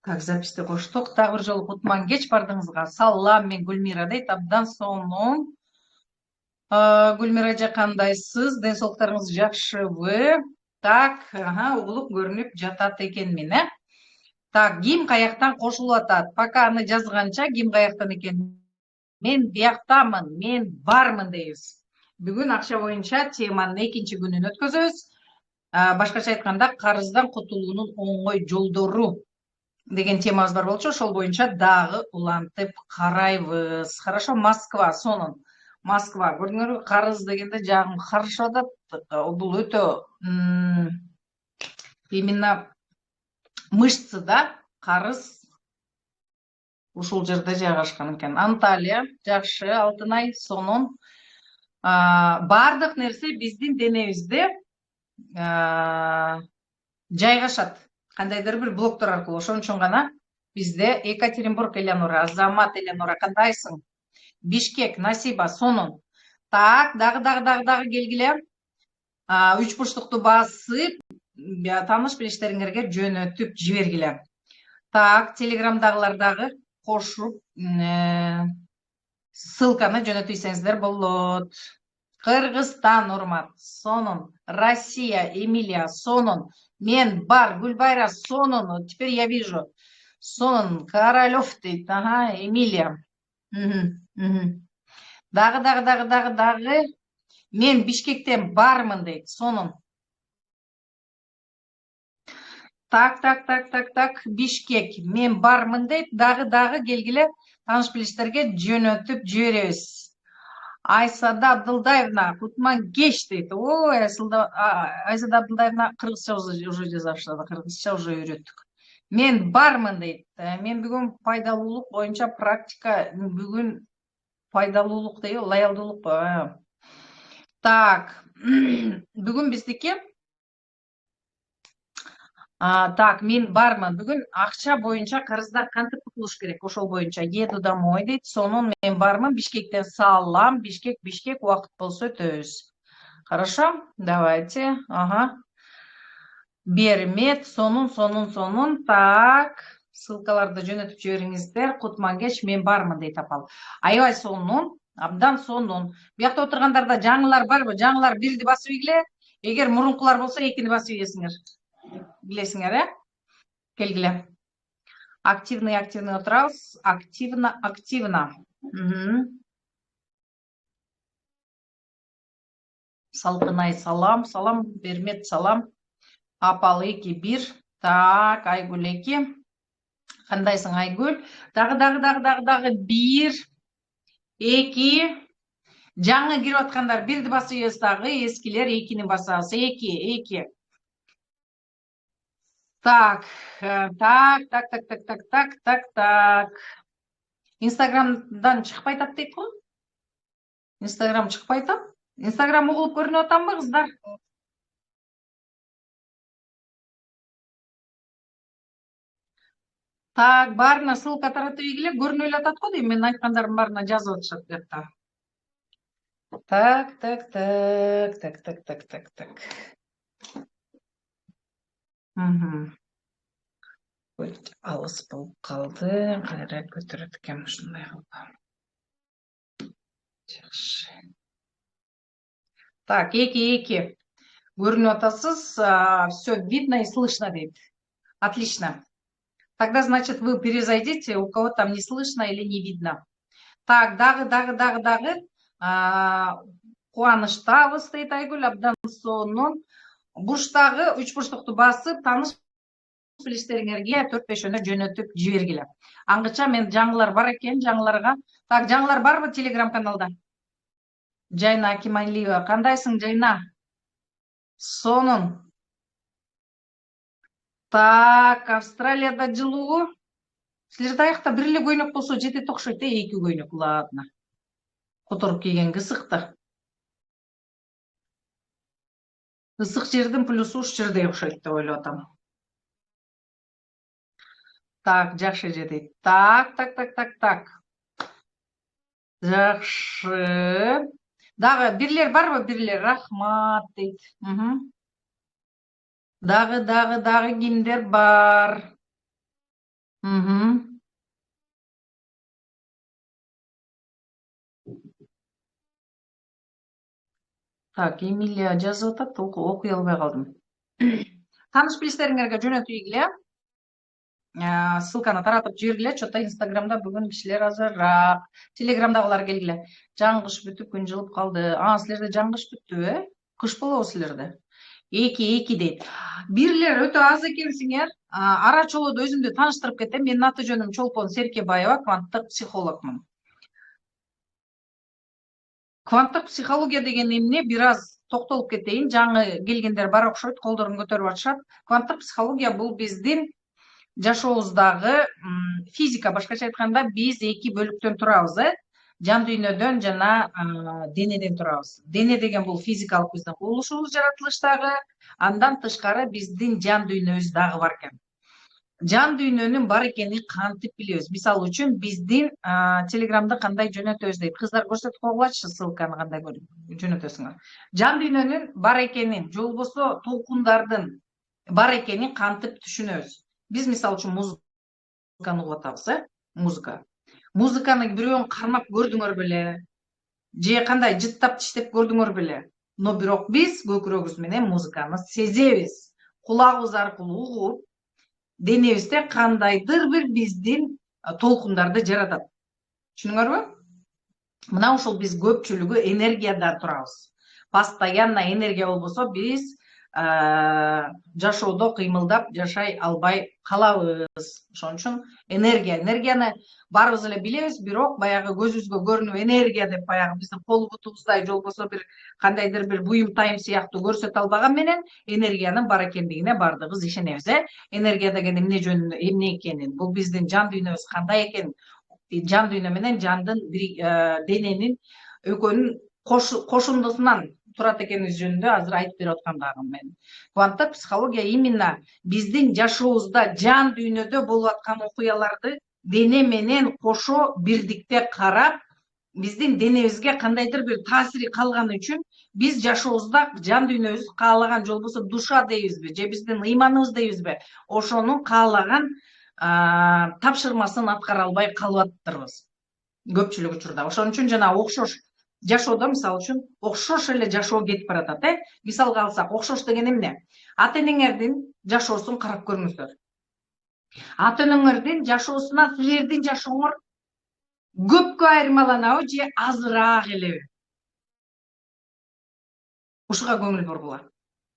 Так, записьті қоштық. Тағы бір жолы құтман кеш бардыңызға. Салам, мен Гүлмира дейді. Абдан соңын. Гүлмира жа қандайсыз? Денсаулықтарыңыз жақшыбы? Так, ұғылып көрініп жатады екен мен, Так, ким қаяқтан қосылып атады? Пока аны жазғанша ким қаяқтан екен? Мен бияқтамын, мен бармын дейіз. Бүгін ақша бойынша теманың екінші күнін өткіземіз. Башқаша айтқанда, қарыздан құтылуының оңай жолдары деген темамыз бар болчу, ошол боюнча дагы улантып карайбыз. Хорошо, Москва, сонун. Москва, көрдүңөрбү, карыз дегенде жагым хорошо атат. Бул өтө именно мышцы да, карыз ушул жерде жайгашкан экен. Анталия, жакшы, Алтынай, сонун. Бардык нерсе биздин денебизде жайгашат. Кандайдыр бир блоктор аркылуу. Ошон үчүн гана бизде Екатеринбург Элеонора, Азамат Элеонора, кандайсың? Бишкек, Насиба, сонун. Так, дагы келгиле. Үч бурчтукту басып, тааныш билиштериңерге жөнөтүп жибергиле. Так, телеграмдагылар дагы кошуп, ссылканы жөнөтүп ийсеңиздер болот. Кыргызстан, урмат, сонун. Россия, Эмилия, сонун. Мен бар, Гүлбайра, сонун. Теперь я вижу. Сонун, Королёв дейт. Ага, Эмилия. Дагы. Мен Бишкектен бармын дейт. Сонун. Так. Бишкек. Мен бармын дейт. Дагы келгиле тааныш билиштерге жөнөтүп жиберебиз. Айсада Абдылдаевна, Кутман кеш дейт. Ой, Айсада Абдылдаевна кыргызча уже жаза баштады, кыргызча уже үйрөттүк. Мен бармын дейт. Мен бүгүн пайдалуулук боюнча практика, бүгүн пайдалуулук дейби, лаялдуулук. Так, бүгүн биздики так, мен бармын. Бүгүн акча боюнча карыздан кантип кутулуш керек? Ошол боюнча еду домой дейт. Сонун мен бармын. Бишкектен салам. Бишкек, убакыт болсо өтөбүз. Хорошо? Давайте. Бермет, сонун. Так, ссылкаларды жөнөтүп жибериңиздер. Кутман кеч, мен бармын дейт апал. Аябай сонун, абдан сонун. Буякта отургандарда жаңылар барбы? Жаңылар бирди басып ийгиле. Эгер мурункулар болсо экини басып ийесиңер. Билесиңер, келгиле. Активный отурабыз. Активно. Салкынай, салам. Бермет, салам. Апал 2-1. Так, Айгүл 2. Кандайсың, Айгүл? Дагы 1, 2. Жаңы кирип аткандар бирди басып ийесиз, дагы эскилер 2-ни басабыз. 2. Так. Инстаграмдан чыкпай атат дейт го? Инстаграм чыкпай атат? Инстаграм угулуп көрүнүп атамбы, кыздар? Так, баарына ссылка таратып ийгиле, көрүнүп эле атат го дейм. Мен айткандарым баарына жазып атышат буякта. Так. Алыс болуп калды. Кайра көтөрөт экен ушундай кылып. Жакшы. Так, 2. Көрүнүп атасыз. Все видно и слышно дейт. Отлично. Тогда, значит, вы перезайдите, у кого там не слышно или не видно. Так, дагы. Кубанычтабыз дейт Айгүл, абдан сонун. Бурчтагы 3 бурчтукту басып, тааныш билиштериңерге 4-5 жөнөтүп жибергиле. Аңгыча мен жаңылар бар экен, жаңыларга. Так, жаңылар барбы Телеграм каналда? Жайна Акималиева, кандайсың, Жайна? Сонун. Так, Австралияда жылуу. Силерде аякта бир эле көйнөк болсо жетет окшойт, 2 көйнөк, ладно. Которуп кийгенге ысыкты. Ысык жердин плюсу уш жерде окшойт деп ойлоп атам. Так, жакшы жетет. Так. Жакшы. Дагы бирлер барбы? Бирлер, рахмат дейт. Дагы кимдер бар? Мгм. Так, Эмилия жазып атат, окуй албай калдым. Тааныш билиштериңерге жөнөтүйгүлө. Ссылканы таратып жибергиле. Что-то Инстаграмда бүгүн кишилер азыраак. Телеграмдагылар келгиле. Жангыш бүтүп күн жылып калды. Силерде жангыш бүттүбү, Кыш болобу силерде? Эки дейт. Бирлер өтө аз экенсиңер. Ара чолодо өзүмдү тааныштырып кетем. Менин аты жөнүм Чолпон Серкебаева, кванттык психологмун. Кванттык психология деген эмне? Бир аз токтолуп кетейин. Жаңы келгендер бар окшойт, колдорун көтөрүп атышат. Кванттык психология бул биздин жашообуздагы физика, башкача айтканда биз эки бөлүктөн турабыз, жан дүйнөдөн жана денеден турабыз. Дене деген бул физикалык биздин курулушубуз, жаратылыштагы, андан тышкары биздин жан дүйнөбүз дагы бар экен. Жан дүйнөнүн бар экенин кантип билебиз? Мисалы үчүн биздин телеграмда кандай жөнөтөбүз дейт. Кыздар көрсөтүп койгулачы ссылканы кандай жөнөтөсүңөр. Жан дүйнөнүн бар экенин, же болбосо толкундардын бар экенин кантип түшүнөбүз? Биз мисалы үчүн музыканы угуп атабыз, музыка. Музыканы бирөөнү кармап көрдүңөр беле? Же кандай жыттап тиштеп көрдүңөр беле? Но бирок биз көкүрөгүбүз менен музыканы сезебиз. Кулагыбыз аркылуу угуп, денебизде кандайдыр бир биздин толкундарды жаратат. Түшүнүңөрбү? Мына ушул биз көпчүлүгү энергиядан турабыз. Постоянно энергия болбосо биз жашоодо кыймылдап жашай албай калабыз. Ошон үчүн энергияны баарыбыз эле билебиз, бирок баягы көзүбүзгө көрүнүп энергия деп баягы биздин кол бутубуздай же болбосо бир кандайдыр бир буюм тайым сыяктуу көрсөтө албаган менен энергиянын бар экендигине баардыгыбыз ишенебиз. Энергия деген эмне жөнүндө, эмне экенин, бул биздин жан дүйнөбүз кандай экенин, жан дүйнө менен жандын дененин экөөнүн кошундусунан турат экенибиз жөнүндө азыр айтып берип аткандагым мен. Кванттык психология именно биздин жашообузда, жан дүйнөдө болуп аткан окуяларды дене менен кошо бирдикте карап, биздин денебизге кандайдыр бир таасири калганы үчүн биз жашообузда жан дүйнөбүз каалаган, же болбосо душа дейбизби, же биздин ыйманыбыз дейбизби, ошонун каалаган тапшырмасын аткара албай калып атырбыз көпчүлүк учурда. Ошон үчүн жана окшош жашоодо мисалы үчүн окшош эле жашоо кетип баратат. Мисалга алсак, окшош деген эмне? Ата энеңердин жашоосун карап көрүңүздөр. Ата энеңердин жашоосунан силердин жашооңор көпкө айырмаланабы же азыраак элеби? Ушуга көңүл бургула.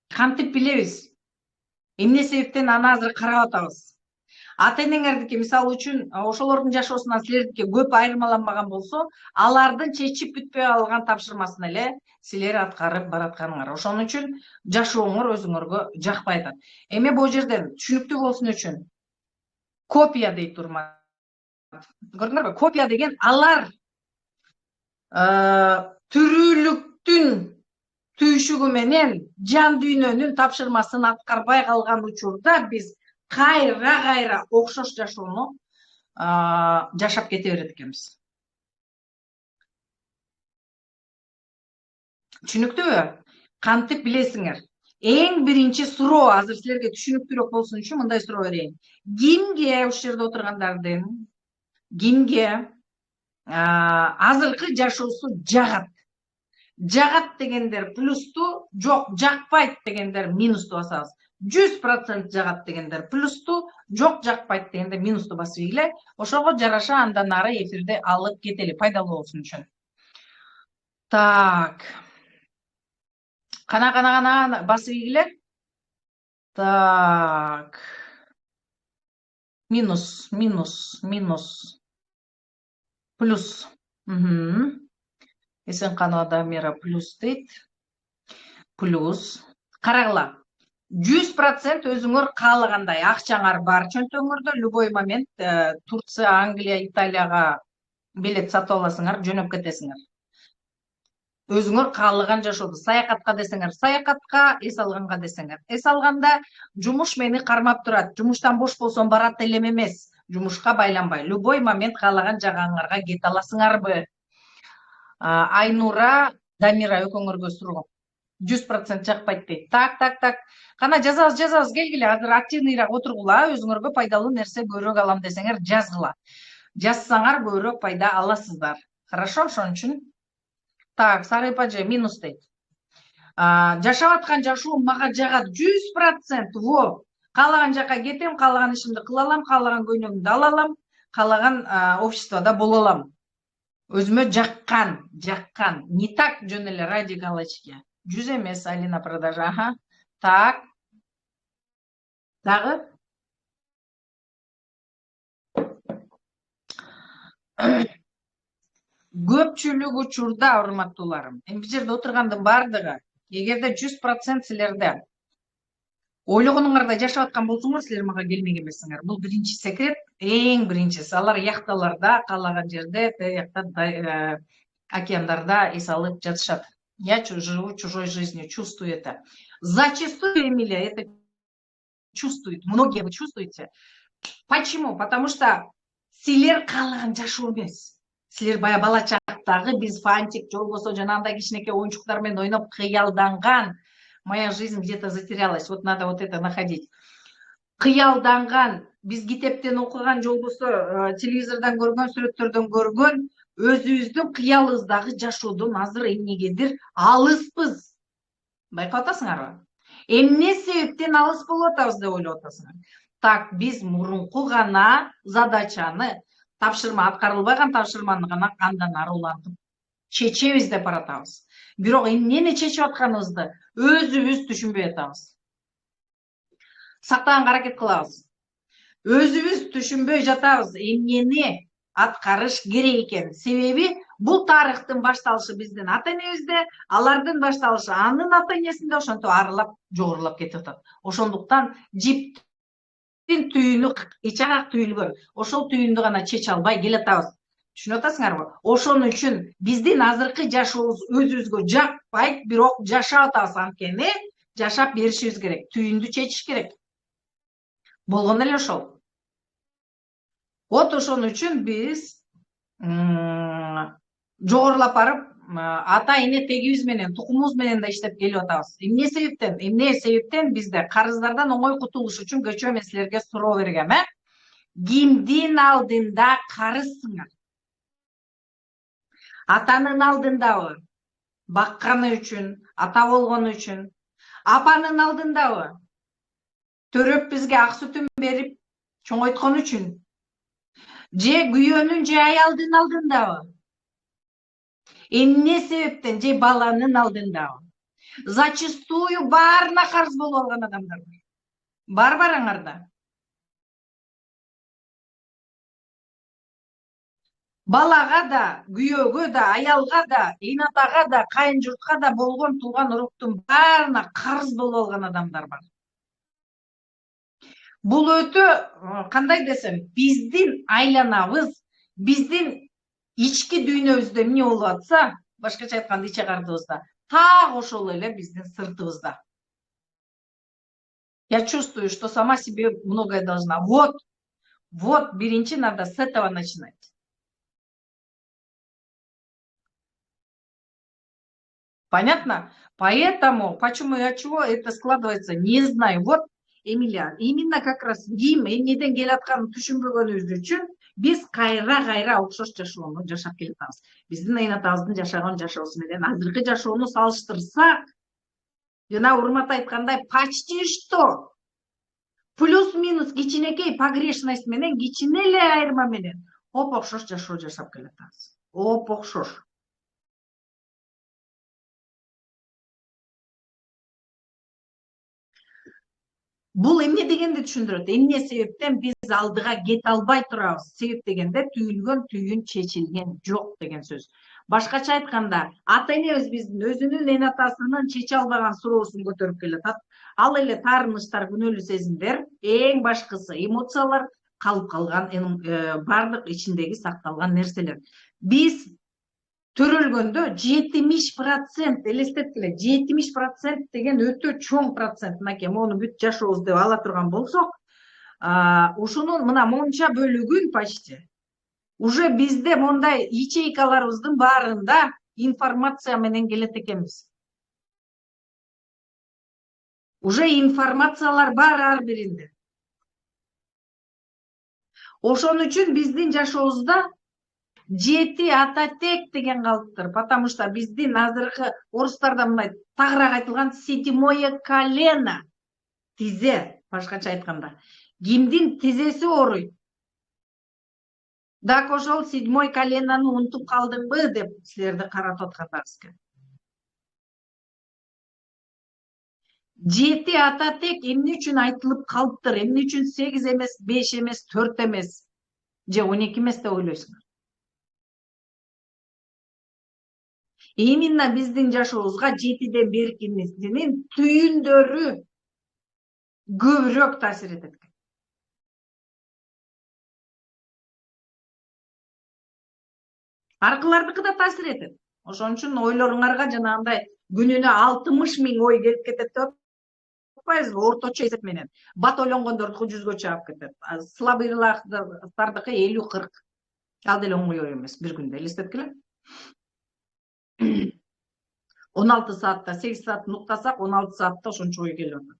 Кантип билебиз? Эмне себептен аны азыр карап атабыз? Ата энеңердики мисалы үчүн ошолордун жашоосунан силердики көп айырмаланбаган болсо, алардын чечип бүтпөй алган тапшырмасын эле силер аткарып баратканыңар. Ошон үчүн жашооңор өзүңөргө жакпай атат. Эми бул жерден түшүнүктүү болсун үчүн копия дейт Урмат. Көрдүңөрбү? Копия деген алар тирүүлүктүн түйшүгү менен жан дүйнөнүн тапшырмасын аткарбай калган учурда биз кайра окшош жашоону жашап кете берет экенбиз. Түшүнүктүүбү? Кантип билесиңер? Эң биринчи суроо, азыр силерге түшүнүктүүрөөк болсун үчүн мындай суроо берейин. Кимге, ушул жерде отургандардын кимге азыркы жашоосу жагат? Жагат дегендер плюсту, жок жакпайт дегендер минусту басабыз. 100% жагат дегендер плюсту, жок жакпайт дегендер минусту басып ийгиле. Ошого жараша андан ары эфирде алып кетели, пайдалуу болсун үчүн. Так. Кана басып ийгиле. Так. Минус. Плюс. Эсенканова Дамира плюс дейт. Плюс. Карагыла. 100% өзүңөр каалагандай акчаңар бар чөнтөгүңөрдө, любой момент Турция, Англия, Италияга билет сатып аласыңар, жөнөп кетесиңер. Өзүңөр каалаган жашоодо саякатка десеңер, саякатка, эс алганга десеңер. Эс алганда жумуш мени кармап турат. Жумуштан бош болсом барат элем эмес. Жумушка байланбай, любой момент каалаган жагаңарга кете аласыңарбы? Айнура, Дамира экөөңөргө суроо. 100% жакпайт дейт. Так. Кана жазабыз келгиле. Азыр активныйраак отургула, өзүңөргө пайдалуу нерсе көбүрөөк алам десеңер жазгыла. Жазсаңар көбүрөөк пайда аласыздар. Хорошо, ошон үчүн. Так, сары эпаже минус дейт. Жашап аткан жашоо мага жагат 100%. Во. Каалаган жака кетем, каалаган ишимди кыла алам, каалаган көйнөгүмдү ала алам, каалаган обществода боло алам. Өзүмө жаккан. Не так жөн эле ради галочки. 100 эмес, Алина продажа. Ага. Так. Дагы. Көпчүлүк учурда, урматтууларым, эми бул жерде отургандын баардыгы, эгерде 100% силерде ойлогонуңардай жашап аткан болсоңор, силер мага келмек эмессиңер. Бул биринчи секрет, эң биринчиси. Алар яхталарда, каалаган жерде, тиякта океандарда эс алып жатышат. Я живу чужой жизнью, чувствую это. Зачастую, Эмилия, это чувствует. Многие вы чувствуете. Почему? Потому что силер каалаган жашоо эмес. Силер бая бала чактагы биз фантик же болбосо жанагындай кичинекей оюнчуктар менен ойноп кыялданган. Моя жизнь где-то затерялась. Вот надо вот это находить. Кыялданган, биз китептен окуган же болбосо телевизордон көргөн, сүрөттөрдөн көргөн өзүбүздүн кыялыбыздагы жашоодон азыр эмнегедир алыспыз. Байкап атасыңарбы? Эмне себептен алыс болуп атабыз деп ойлоп атасыңар. Так, биз мурунку гана задачаны, тапшырма аткарылбаган тапшырманы гана андан ары улантып чечебиз деп баратабыз. Бирок эмнени чечип атканыбызды өзүбүз түшүнбөй атабыз. Сактаганга аракет кылабыз. Өзүбүз түшүнбөй жатабыз эмнени аткарыш керек экен. Себеби бул тарыхтын башталышы биздин ата энебизде, алардын башталышы анын ата энесинде, ошентип арылап, жогорулап кетип атат. Ошондуктан жиптин түйүнү ичак түйүлгөн. Ошол түйүндү гана чече албай келатабыз. Түшүнүп атасыңарбы? Ошон үчүн биздин азыркы жашообуз өзүбүзгө жакпайт, бирок жашап атабыз, анткени жашап беришибиз керек. Түйүндү чечиш керек. Болгон эле ошол. Вот ошон үчүн биз жогорулап барып, ата эне тегибиз менен, тукумубуз менен да иштеп келип атабыз. Эмне себептен бизде карыздардан оңой кутулуш үчүн көчө мен силерге суроо бергем, Кимдин алдында карызсыңар? Атанын алдындабы? Бакканы үчүн, ата болгону үчүн. Апанын алдындабы? Төрөп бизге ак сүтүн берип, чоңойткон үчүн. Же күйөөнүн же аялдын алдындабы? Эмне себептен? Же баланын алдындабы? Зачастую баарына карыз болуп алган адамдар бар. Бар аңарда. Балага да, күйөөгө да, аялга да, эйнатага да, кайын журтка да болгон тууган уруктун баарына карыз болуп алган адамдар бар. Бул өтө, кандай десем, биздин айланабыз, биздин ички дүйнөбүздө эмне болуп атса, башкача айтканда иче кардыбызда, так ошол эле биздин сыртыбызда. Я чувствую, что сама себе многое должна. Вот, биринчи надо с этого начинать. Понятно? Поэтому, почему и от чего это складывается, не знаю. Вот, Эмилия, именно как раз ким эмнеден келатканын түшүнбөгөнүбүз үчүн биз кайра окшош жашоону жашап келатабыз. Биздин эйнатабыздын жашаган жашоосу менен азыркы жашоону салыштырсак, жана Урмат айткандай, почти что плюс-минус кичинекей погрешность менен, кичине эле айырма менен оп окшош жашоо жашап келатабыз. Оп окшош. Бул эмне дегенди түшүндүрөт? Эмне себептен биз алдыга кете албай турабыз? Себеп дегенде түйүлгөн түйүн чечилген жок деген сөз. Башкача айтканда, ата энебиз биздин өзүнүн эйнатасынын чече албаган суроосун көтөрүп келатат. Ал эле таарынычтар, күнөөлүү сезимдер, эң башкысы эмоциялар, калып калган бардык ичиндеги сакталган нерселер. Биз төрөлгөндө 70%, элестеткиле, 70% деген өтө чоң процент. Мынакей, мону бүт жашообуз деп ала турган болсок, ушунун мына монча бөлүгүн почти уже бизде мондай ячейкаларыбыздын баарында информация менен келет экенбиз. Уже информациялар бар ар биринде. Ошон үчүн биздин жашообузда жети ата тек деген калыптыр. Потому что биздин азыркы орустарда мындай тагыраак айтылган седьмое колено. Тизе, башкача айтканда. Кимдин тизеси ооруйт? Так ошол седьмой коленону унутуп калдыңбы деп силерди каратып аткандарыбызга. Жети ата тек эмне үчүн айтылып калыптыр? Эмне үчүн 8 эмес, 5 эмес, 4 эмес, же 12 эмес деп ойлойсуңар? Именно биздин жашообузга 7ден беркинин түйүндөрү көбүрөөк таасир этет. Аркылардыкы да таасир этет. Ошон үчүн ойлоруңарга жанагындай күнүнө 60.000 ой келип кетет деп атпайбызбы? Орточо эсеп менен. Бат ойлонгондордуку 100гө чаап кетет. Слабыйлардыкы 50-40. Ал деле оңой ой эмес бир күндө. Элестеткиле. 16 саатта 8 саат уктасак 16 саатта ошончо ой келип атат.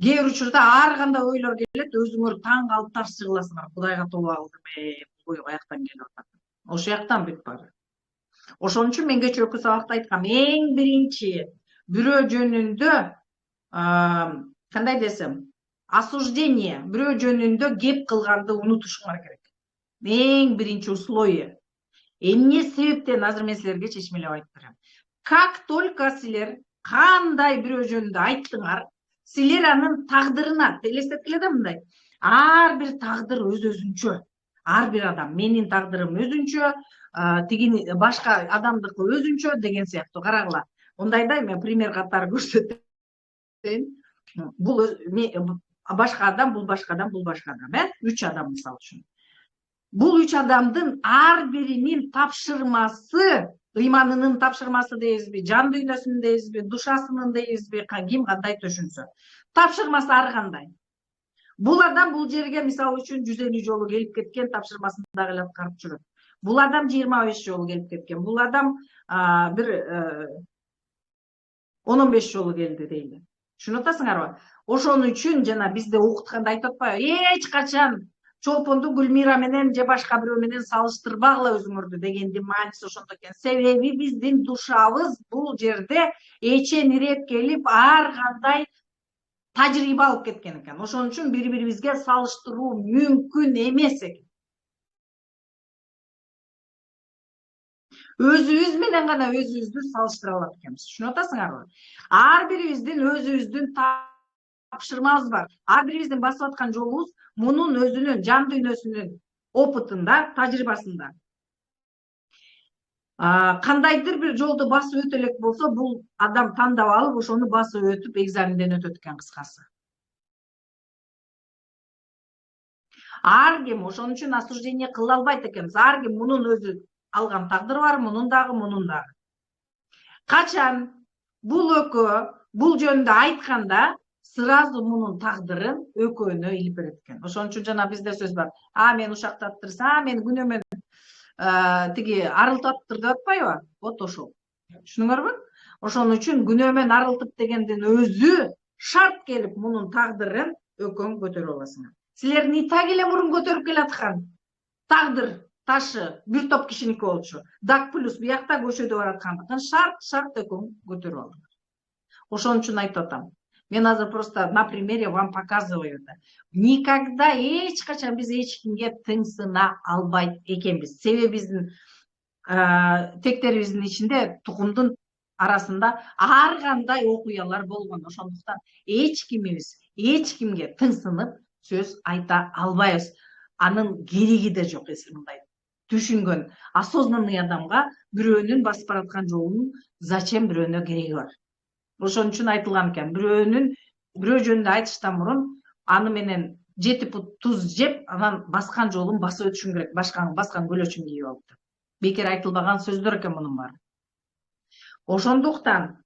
Кээ бир учурда ар кандай ойлор келет, өзүңөр таң калып тарс жыгыласыңар. Кудайга тобо алдым, бул ой каяктан келип атат? Ошол жактан бүт баары. Ошон үчүн мен кечээки сабакта айткам, эң биринчи бирөө жөнүндө кандай десем, осуждение, бирөө жөнүндө кеп кылганды унутушуңар керек. Эң биринчи условие. Эмне себептен азыр мен силерге чечмелеп айтып берем. Как только силер кандай бирөө жөнүндө айттыңар, силер анын тагдырына, элестеткиле да мындай. Ар бир тагдыр өз-өзүнчө. Ар бир адам, менин тагдырым өзүнчө, тигини башка адамдыкы өзүнчө деген сыяктуу. Карагыла. Ондайда мен пример катары көрсөтөйүн. Бул башка адам, бул башка адам, бул башка адам, 3 адам мисалы үчүн. Бул 3 адамдын ар биринин тапшырмасы, ыйманынын тапшырмасы дейбизби, жан дүйнөсүнүн дейбизби, душасынын дейбизби, ким кандай түшүнсө. Тапшырмасы ар кандай. Бул адам бул жерге мисалы үчүн 150 жолу келип кеткен, тапшырмасын дагы эле аткарып жүрөт. Бул адам 25 жолу келип кеткен. Бул адам бир 10-15 жолу келди дейли. Түшүнүп атасыңарбы? Ошон үчүн жана бизде окутканда айтып атпайбы? Эч качан Чолпонду Гүлмира менен же башка бирөө менен салыштырбагыла өзүңөрдү дегендин мааниси ошондо экен. Себеби биздин душабыз бул жерде эчен ирет келип ар кандай тажрыйба алып кеткен экен. Ошон үчүн бири-бирибизге салыштыруу мүмкүн эмес экен. Өзүбүз менен гана өзүбүздү салыштыра алат экенбиз. Түшүнүп атасыңарбы? Ар бирибиздин өзүбүздүн тапшырмабыз бар. Ар бирибиздин басып аткан жолубуз мунун өзүнүн жан дүйнөсүнүн опытында, тажрыйбасында. Кандайдыр бир жолду басып өтө элек болсо, бул адам тандап алып, ошону басып өтүп, экзаменден өтөт экен кыскасы. Ар ким ошон үчүн осуждение кыла албайт экенбиз. Ар ким мунун өзү алган тагдыры бар, мунун дагы, мунун дагы. Качан бул экөө бул жөнүндө айтканда, сразу мунун тагдырын экөөнө илип берет экен. Ошон үчүн жана бизде сөз бар. Мен ушактаттырса, мен күнөөмөн тиги арылтаттыр деп атпайбы? Вот ошол. Түшүнүңөрбү? Ошон үчүн күнөөмөн арылтып дегендин өзү шарт келип мунун тагдырын экөөң көтөрүп аласыңар. Силер так эле мурун көтөрүп келаткан тагдыр ташы бир топ кишиники болчу. Дак плюс биякта көчөдө бараткандыгын шарт экөөң көтөрүп алдыңар. Ошон үчүн айтып атам. Мен азыр просто на примере вам показываю. Никогда эч качан биз эч кимге тыңсына албайт экенбиз. Себеби биздин тектерибиздин ичинде тукумдун арасында ар кандай окуялар болгон. Ошондуктан эч кимге тыңсынып сөз айта албайбыз. Анын кереги да жок, эсил мындай түшүнгөн осознанный адамга бирөөнүн басып бараткан жолунун зачем бирөөнө кереги бар. Ошон үчүн айтылган экен, бирөө жөнүндө айтыштан мурун аны менен 7 пут туз жеп, анан баскан жолун басып өтүшүң керек, баскан көлөчүн кийип алып. Бекер айтылбаган сөздөр экен мунун баары. Ошондуктан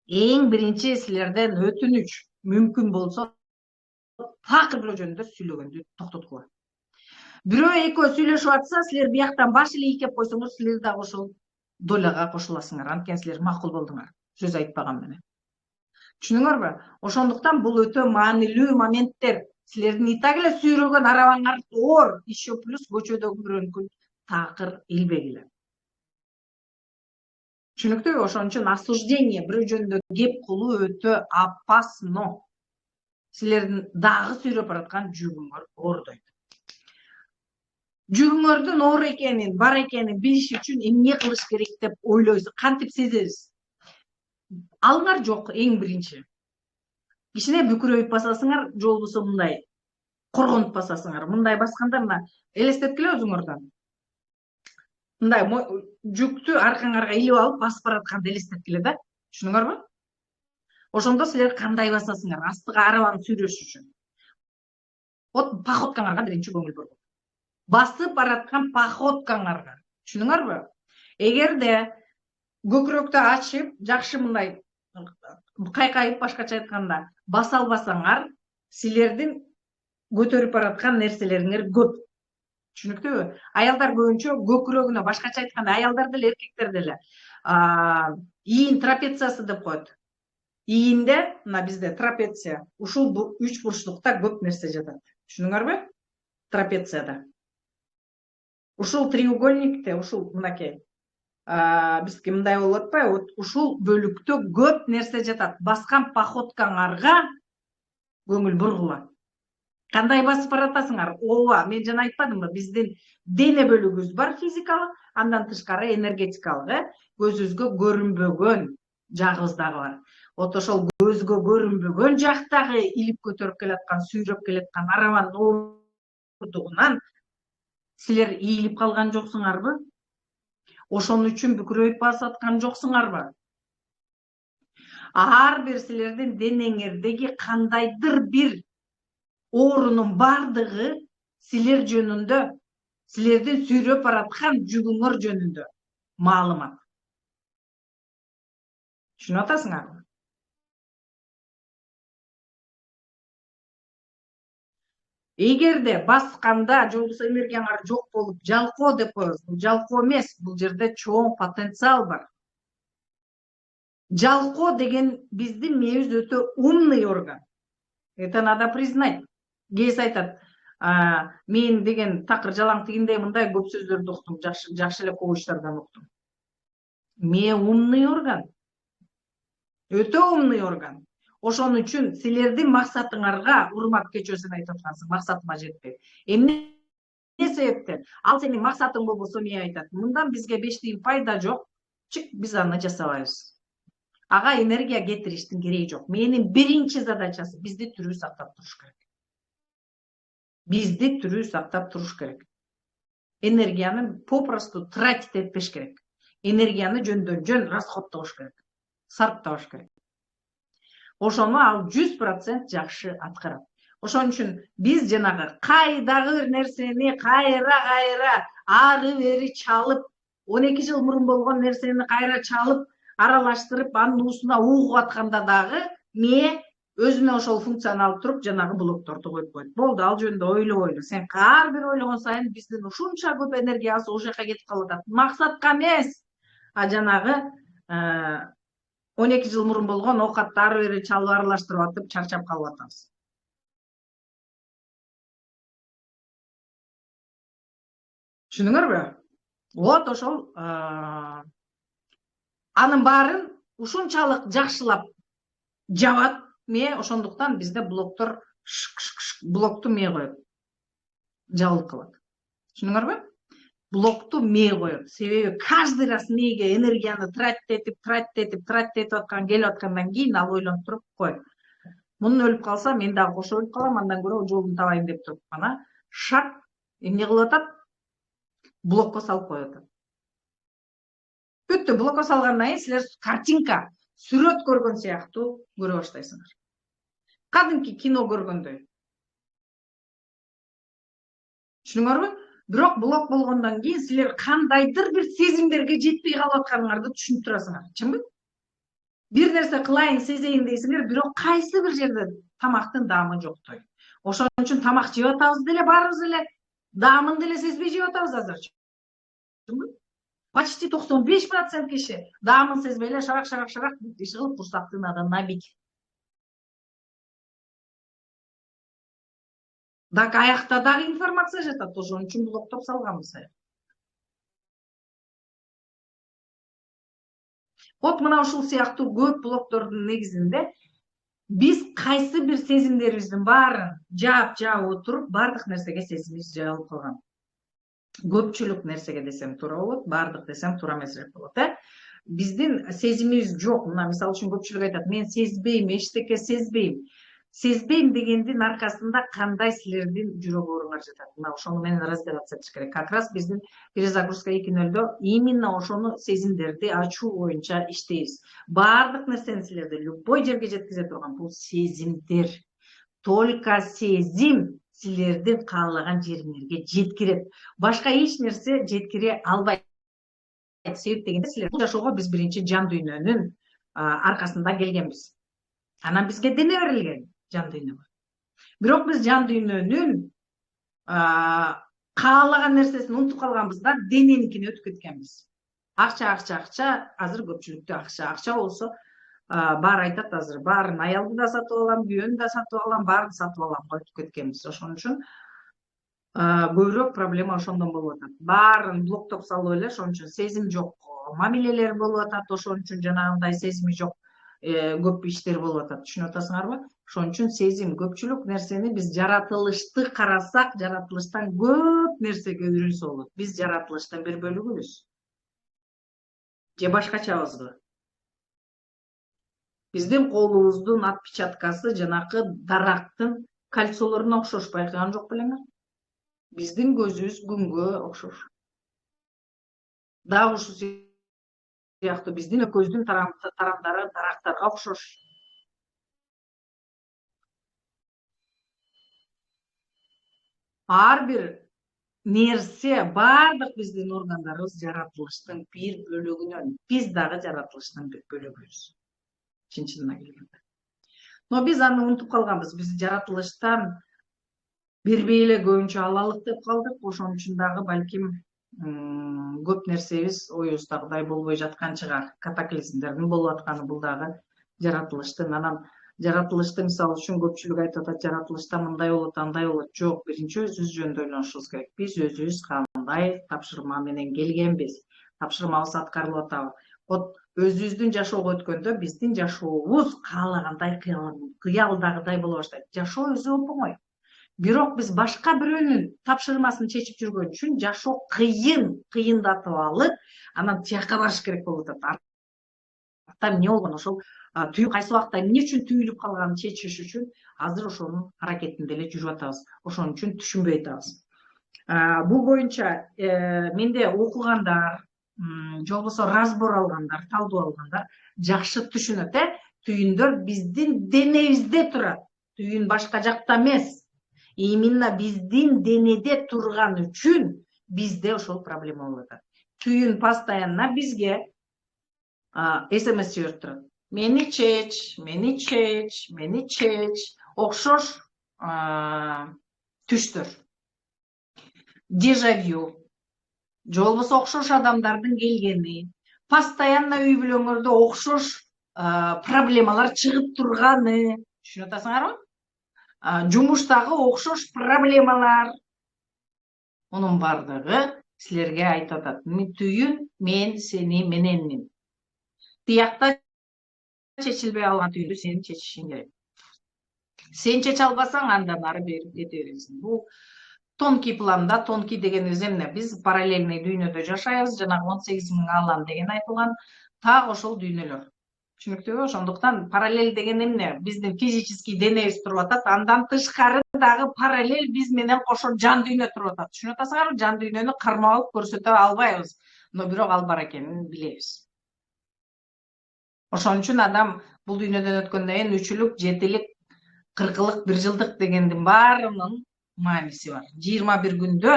эң биринчи силерден өтүнүч, мүмкүн болсо такыр бирөө жөнүндө сүйлөгөндү токтоткула. Бирөө экөө сүйлөшүп атса, силер бияктан баш эле ийкеп койсоңуз, силер дагы ошол доляга кошуласыңар. Анткени силер макул болдуңар. Сөз айтпаган менен. Түшүнүңөрбү? Ошондуктан бул өтө маанилүү моменттер. Силердин и так эле сүйрөгөн арабаңар оор, еще плюс көчөдө көргөн такыр илбегиле. Түшүнүктүүбү? Ошон үчүн осуждение, бирөө жөнүндө кеп кылуу өтө опасно. Силердин дагы сүйрөп бараткан жүгүңөр оордойт. Жүгүңөрдүн оор экенин, бар экенин билиш үчүн эмне кылыш керек деп ойлойсуз, кантип сезесиз? Алыңар жок эң биринчи. Кичине бүкүрөйүп басасыңар, же болбосо мындай коргонуп басасыңар. Мындай басканда мына элестеткиле өзүңөрдөн. Мындай жүктү аркаңарга илип алып басып баратканды элестеткиле да. Түшүнүңөрбү? Ошондо силер кандай басасыңар? Астыга арабаны сүйрөш үчүн. Вот походкаңарга биринчи көңүл бургула. Басып бараткан походкаңарга. Түшүнүңөрбү? Эгерде көкүрөктү ачып, жакшы мындай кайкайып, башкача айтканда, баса албасаңар, силердин көтөрүп бараткан нерселериңер көп. Түшүнүктүүбү? Аялдар көбүнчө көкүрөгүнө, башкача айтканда, аялдар деле, эркектер деле ийин трапециясы деп коет. Ийинде, мына бизде трапеция, ушул үч бурчтукта көп нерсе жатат. Түшүнүңөрбү? Трапецияда. Ушул треугольникте, ушул мынакей, бизге мындай болуп атпайбы? Ушул бөлүктө көп нерсе жатат. Баскан походкаңарга көңүл бургула. Кандай басып баратасыңар? Ооба, мен жана айтпадымбы? Биздин дене бөлүгүбүз бар физикалык, андан тышкары энергетикалык, көзүбүзгө көрүнбөгөн жагыбыз дагы бар. Вот ошол көзгө көрүнбөгөн жактагы илип көтөрүп келаткан, сүйрөп келаткан арабанын оордугунан силер ийилип калган жоксуңарбы? Ошон үчүн бүкүрөйүп басып аткан жоксуңарбы? Ар бир силердин денеңердеги кандайдыр бир оорунун бардыгы силер жөнүндө, силердин сүйрөп бараткан жүгүңөр жөнүндө маалымат. Түшүнүп атасыңарбы? Эгерде басканда же болбосо энергияңар жок болуп, жалкоо деп коебуз. Бул жалкоо эмес, бул жерде чоң потенциал бар. Жалкоо деген биздин мээбиз өтө умный орган. Это надо признать. Кээси айтат, мен деген такыр жалаң тигиндей мындай көп сөздөрдү уктум, жакшы эле коучтардан уктум. Мээ умный орган. Өтө умный орган. Ошон үчүн силердин максатыңарга, урмат кечөө сен айтып аткансың, максатыма жетпей. Эмне себептен? Ал сенин максатың болбосо эмне айтат? Мындан бизге 5 тиын пайда жок, чык биз аны жасабайбыз. Ага энергия кетириштин кереги жок. Менин биринчи задачасы бизди тирүү сактап туруш керек. Бизди тирүү сактап туруш керек. Энергияны попросту тратить этпеш керек. Энергияны жөндөн жөн расходтобош керек. Сарптабаш керек. Ошону ал 100% жакшы аткарат. Ошон үчүн биз жанагы кайдагы бир нерсени кайра ары бери чалып, 12 жыл мурун болгон нерсени кайра чалып, аралаштырып, анын уусуна угуп атканда дагы мээ өзүнө ошол функцияны алып туруп, жанагы блокторду коюп коет. Болду, ал жөнүндө ойлобойлу. Сен ар бир ойлогон сайын биздин ушунча көп энергиясы ошол жака кетип калып атат. Максатка эмес, жанагы 12 жыл мурун болгон оокатты ары бери чалып аралаштырып атып чарчап калып атабыз. Түшүнүңөрбү? Вот ошол анын баарын ушунчалык жакшылап жабат мээ, ошондуктан бизде блоктор блокту мээ коет. Жабылып калат. Түшүнүңөрбү? Блокту мээ коет. Себеби каждый раз мээге энергияны тратить этип аткан келип аткандан кийин ал ойлонуп туруп коет. Мунун өлүп калса, мен дагы кошо өлүп калам, андан көрө жолун табайын деп туруп ана шарт эмне кылып атат? Блокко салып коюп атат. Бүттү, блокко салгандан кийин силер картинка, сүрөт көргөн сыяктуу көрө баштайсыңар. Кадимки кино көргөндөй. Түшүнүңөрбү? Бирок блок болгондон кийин силер кандайдыр бир сезимдерге жетпей калып атканыңарды түшүнүп турасыңар. Чынбы? Бир нерсе кылайын, сезейин дейсиңер, бирок кайсы бир жерде тамактын даамы жоктой. Ошон үчүн тамак жеп атабыз деле, баарыбыз эле даамын деле сезбей жеп атабыз азырчы. Чынбы? Почти 95% киши даамын сезбей эле шарак иш кылып курсактын набить. Так аякта дагы информация жатат, ошон үчүн блоктоп салганбыз. Вот мына ушул сыяктуу көп блоктордун негизинде биз кайсы бир сезимдерибиздин баарын жаап отуруп баардык нерсеге сезимибиз жайылып калган. Көпчүлүк нерсеге десем туура болот, баардык десем туура эмесирээк болот, биздин сезимибиз жок. Мына мисалы үчүн көпчүлүк айтат, мен сезбейм, эчтеке сезбейм. Сезбейм дегендин аркасында кандай силердин жүрөк ооруңар жатат. Мына ошону менен разбираться этиш керек. Как раз биздин перезагрузка 2.0 именно ошону сезимдерди ачуу боюнча иштейбиз. Баардык нерсени силерди любой жерге жеткизе турган бул сезимдер. Только сезим силердин каалаган жериңерге жеткирет. Башка эч нерсе жеткире албайт. Себеп дегенде силер жашоого биз биринчи жан дүйнөнүн аркасында келгенбиз. Анан бизге дене берилген жан дүйнө бар. Бирок биз жан дүйнөнүн каалаган нерсесин унутуп калганбыз да, дененикине өтүп кеткенбиз. Акча. Азыр көпчүлүктө акча болсо баары айтат азыр, баарын аялды да сатып алам, күйөөнү да сатып алам, баарын сатып алам коюп кеткенбиз. Ошон үчүн көбүрөөк проблема ошондон болуп атат. Баарын блоктоп салып эле, ошон үчүн сезим жок мамилелер болуп атат, ошон үчүн жанагындай сезими жок көп иштер болуп атат. Түшүнүп атасыңарбы? Ошон үчүн сезим көпчүлүк нерсени биз жаратылышты карасак, жаратылыштан көп нерсеге үйрөнсө болот. Биз жаратылыштын бир бөлүгүбүз. Же башкачабызбы? Биздин колубуздун отпечаткасы жанакы дарактын кольцолоруна окшош, байкаган жок белеңер? Биздин көзүбүз күнгө окшош. Дагы ушул сыяктуу биздин көздүн тарамдары дарактарга окшош. Ар бир нерсе, баардык биздин органдарыбыз жаратылыштын бир бөлүгүнөн. Биз дагы жаратылыштын бир бөлүгүбүз. Чын-чынына келгенде. Но биз аны унутуп калганбыз. Биз жаратылыштан бербей эле көбүнчө алалык деп калдык. Ошон үчүн дагы балким көп нерсебиз оюбуздагыдай болбой жаткан чыгар. Катаклизмдердин болуп атканы бул дагы жаратылыштын. Анан жаратылышты мисалы үчүн көпчүлүк айтып атат, жаратылышта мындай болот, андай болот. Жок, биринчи өзүбүз жөнүндө ойлонушубуз керек. Биз өзүбүз кандай тапшырма менен келгенбиз, тапшырмабыз аткарылып атабы. Вот өзүбүздүн жашоого өткөндө биздин жашообуз каалагандай, кыялдагыдай боло баштайт. Жашоо өзү оңой. Бирок биз башка бирөөнүн тапшырмасын чечип жүргөн үчүн жашоо кыйындатып алып, анан тияка барыш керек болуп атат. Артта эмне болгон, ошол түйүп кайсы убакта эмне үчүн түйүлүп калганын чечиш үчүн азыр ошонун аракетинде эле жүрүп атабыз. Ошон үчүн түшүнбөй атабыз. Бул боюнча менде окугандар, же болбосо разбор алгандар, талдоо алгандар жакшы түшүнөт. Түйүндөр биздин денебизде турат. Түйүн башка жакта эмес. Именно биздин денеде турган үчүн бизде ошол проблема болуп атат. Түйүн постоянно бизге СМС жиберип турат. Мени чеч, мени чеч, мени чеч. Окшош түштөр. Дежавю. Же болбосо окшош адамдардын келгени. Постоянно үй бүлөңөрдө окшош проблемалар чыгып турганы. Түшүнүп атасыңарбы? Жумуштагы окшош проблемалар. Онун бардыгы силерге айтып атат. Түйүн мен сени мененмин. Тиякта чечилбей алган түйүндү сен чечишиң керек. Сен чече албасаң, андан ары берип кете бересиң. Бул тонкий планда, тонкий дегенибиз эмне? Биз параллельный дүйнөдө жашайбыз, жанагы 18.000 алам деген айтылган, так ошол дүйнөлөр. Түшүнүктүүбү? Ошондуктан параллель деген эмне? Биздин физический денебиз туруп атат, андан тышкары дагы параллель биз менен кошо жан дүйнө туруп атат. Түшүнүп атасыңарбы? Жан дүйнөнү кармап алып көрсөтө албайбыз, но бирок ал бар экенин билебиз. Ошон үчүн адам бул дүйнөдөн өткөндөн кийин 3-лүк, 7-лик, 40-лык, 1 жылдык дегендин баарынын мааниси бар. 21 күндө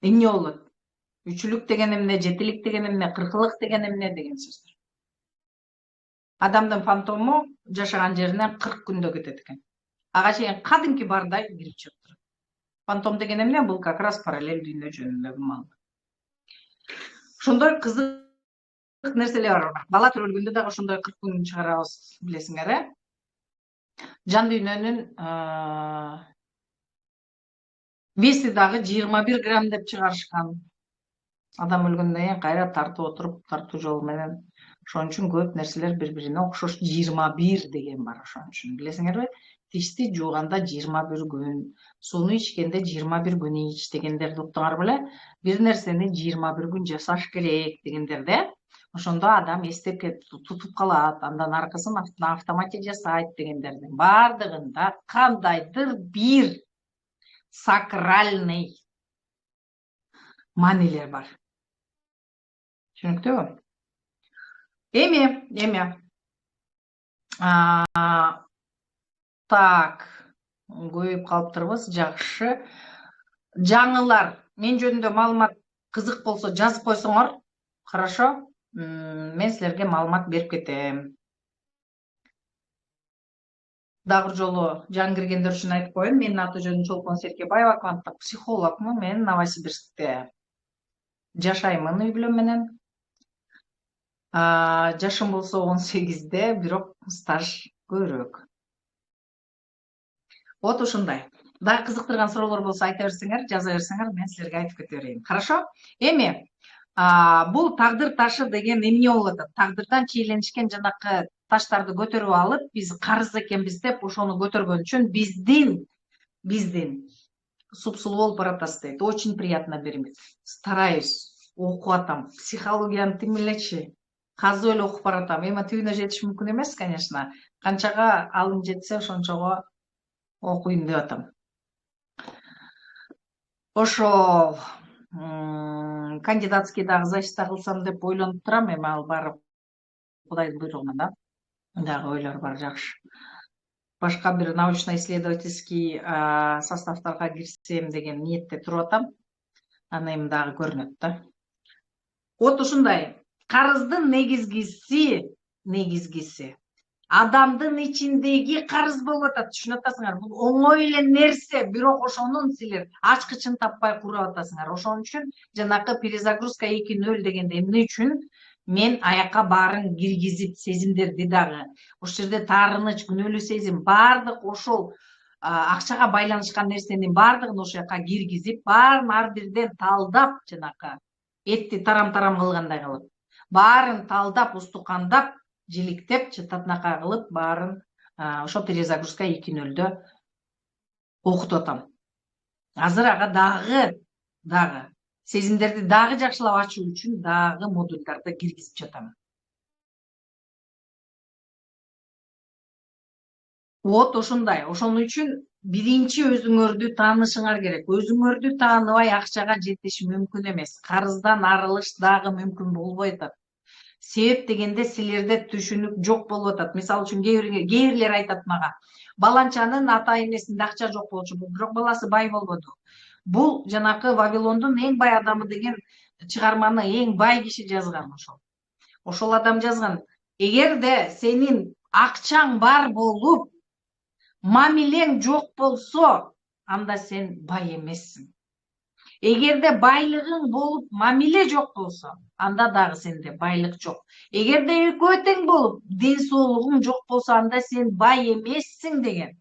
эмне болот? 3-лүк деген эмне, 7-лик деген эмне, 40-лык деген эмне деген сөздөр. Адамдын фантому жашаган жеринен 40 күндө кетет экен. Ага чейин кадимки бардай кирип чыгып турат. Фантом деген эмне? Бул как раз параллель дүйнө жөнүндөгү маалымат. Ошондой кызык нерселер бар. Бала төрөлгөндө дагы ошондой 40 күн чыгарабыз, билесиңер, жан дүйнөнүн веси дагы 21 грамм деп чыгарышкан. Адам өлгөндөн кийин кайра тартып отуруп, тартуу жолу менен. Ошон үчүн көп нерселер бири-бирине окшош. 21 деген бар ошон үчүн. Билесиңерби? Тишти жууганда 21 күн, сууну ичкенде 21 күн ич дегендерди уктуңар беле? Бир нерсени 21 күн жасаш керек дегендерде. Ошондо адам эстеп тутуп калат, андан аркысын автоматик жасайт дегендердин бардыгында кандайдыр бир сакральный маанилер бар. Түшүнүктүүбү? Эми. Так, көбөйүп калыптырбыз, жакшы. Жаңылар, мен жөнүндө маалымат кызык болсо жазып койсоңор, хорошо? Мен силерге маалымат берип кетем. Дагы бир жолу жаңы киргендер үчүн айтып коеюн. Менин аты жөнүм Чолпон Серкебаева, кванттык психологмун. Мен Новосибирскте жашаймын үй бүлөм менен. Жашым болсо 18-де, бирок стаж көбүрөөк. Вот ушундай. Дагы кызыктырган суроолор болсо айта берсеңер, жаза берсеңер, мен силерге айтып кете берейин. Хорошо? Эми бул тагдыр ташы деген эмне болуп атат? Тагдырдан чийленишкен жанакы таштарды көтөрүп алып, биз карыз экенбиз деп ошону көтөргөн үчүн биздин супсулуу болуп баратасыз дейт. Очень приятно бермек. Стараюсь, окуп атам. Психологияны тим элечи. Казып эле окуп баратам. Эми түбүнө жетиш мүмкүн эмес, конечно. Канчага алым жетсе, ошончого окуйм деп атам. Ошол кандидатский дагы защита кылсам деп ойлонуп турам. Эми ал барып Кудайдын буйругунан дагы ойлор бар, жакшы. Башка бир научно-исследовательский составтарга кирсем деген ниетте туруп атам. Аны эми дагы көрүнөт да. Вот ушундай. Карыздын негизгиси адамдын ичиндеги карыз болуп атат. Түшүнүп атасыңар? Бул оңой эле нерсе, бирок ошонун силер ачкычын таппай курап атасыңар. Ошон үчүн жанакы перезагрузка 2.0 дегенде эмне үчүн мен аяка баарын киргизип, сезимдерди дагы, ошол жерде таарыныч, күнөөлүү сезим, баардык ошол акчага байланышкан нерсенин баардыгын ошол жака киргизип, баарын ар бирден талдап, жанакы этти тарам-тарам кылгандай кылып, баарын талдап, устукандап, жиликтеп, чататынака кылып, баарын ошо перезагрузка 2.0дө окутуп атам. Азыр ага дагы сезимдерди дагы жакшылап ачуу үчүн дагы модульдарды киргизип жатам. Вот ошондой. Ошон үчүн биринчи өзүңөрдү таанышыңар керек. Өзүңөрдү тааныбай акчага жетиш мүмкүн эмес. Карыздан арылыш дагы мүмкүн болбой атат. Себеп дегенде силерде түшүнүк жок болуп атат. Мисалы үчүн кээ бирлер айтат мага, баланчанын ата энесинде акча жок болчу, бирок баласы бай болбоду. Бул жанакы Вавилондун эң бай адамы деген чыгарманы эң бай киши жазган ошол. Ошол адам жазган. Эгерде сенин акчаң бар болуп, мамилең жок болсо, анда сен бай эмессиң. Эгерде байлыгың болуп, мамиле жок болсо, анда дагы сенде байлык жок. Эгерде экөө тең болуп, ден соолугуң жок болсо, анда сен бай эмессиң деген.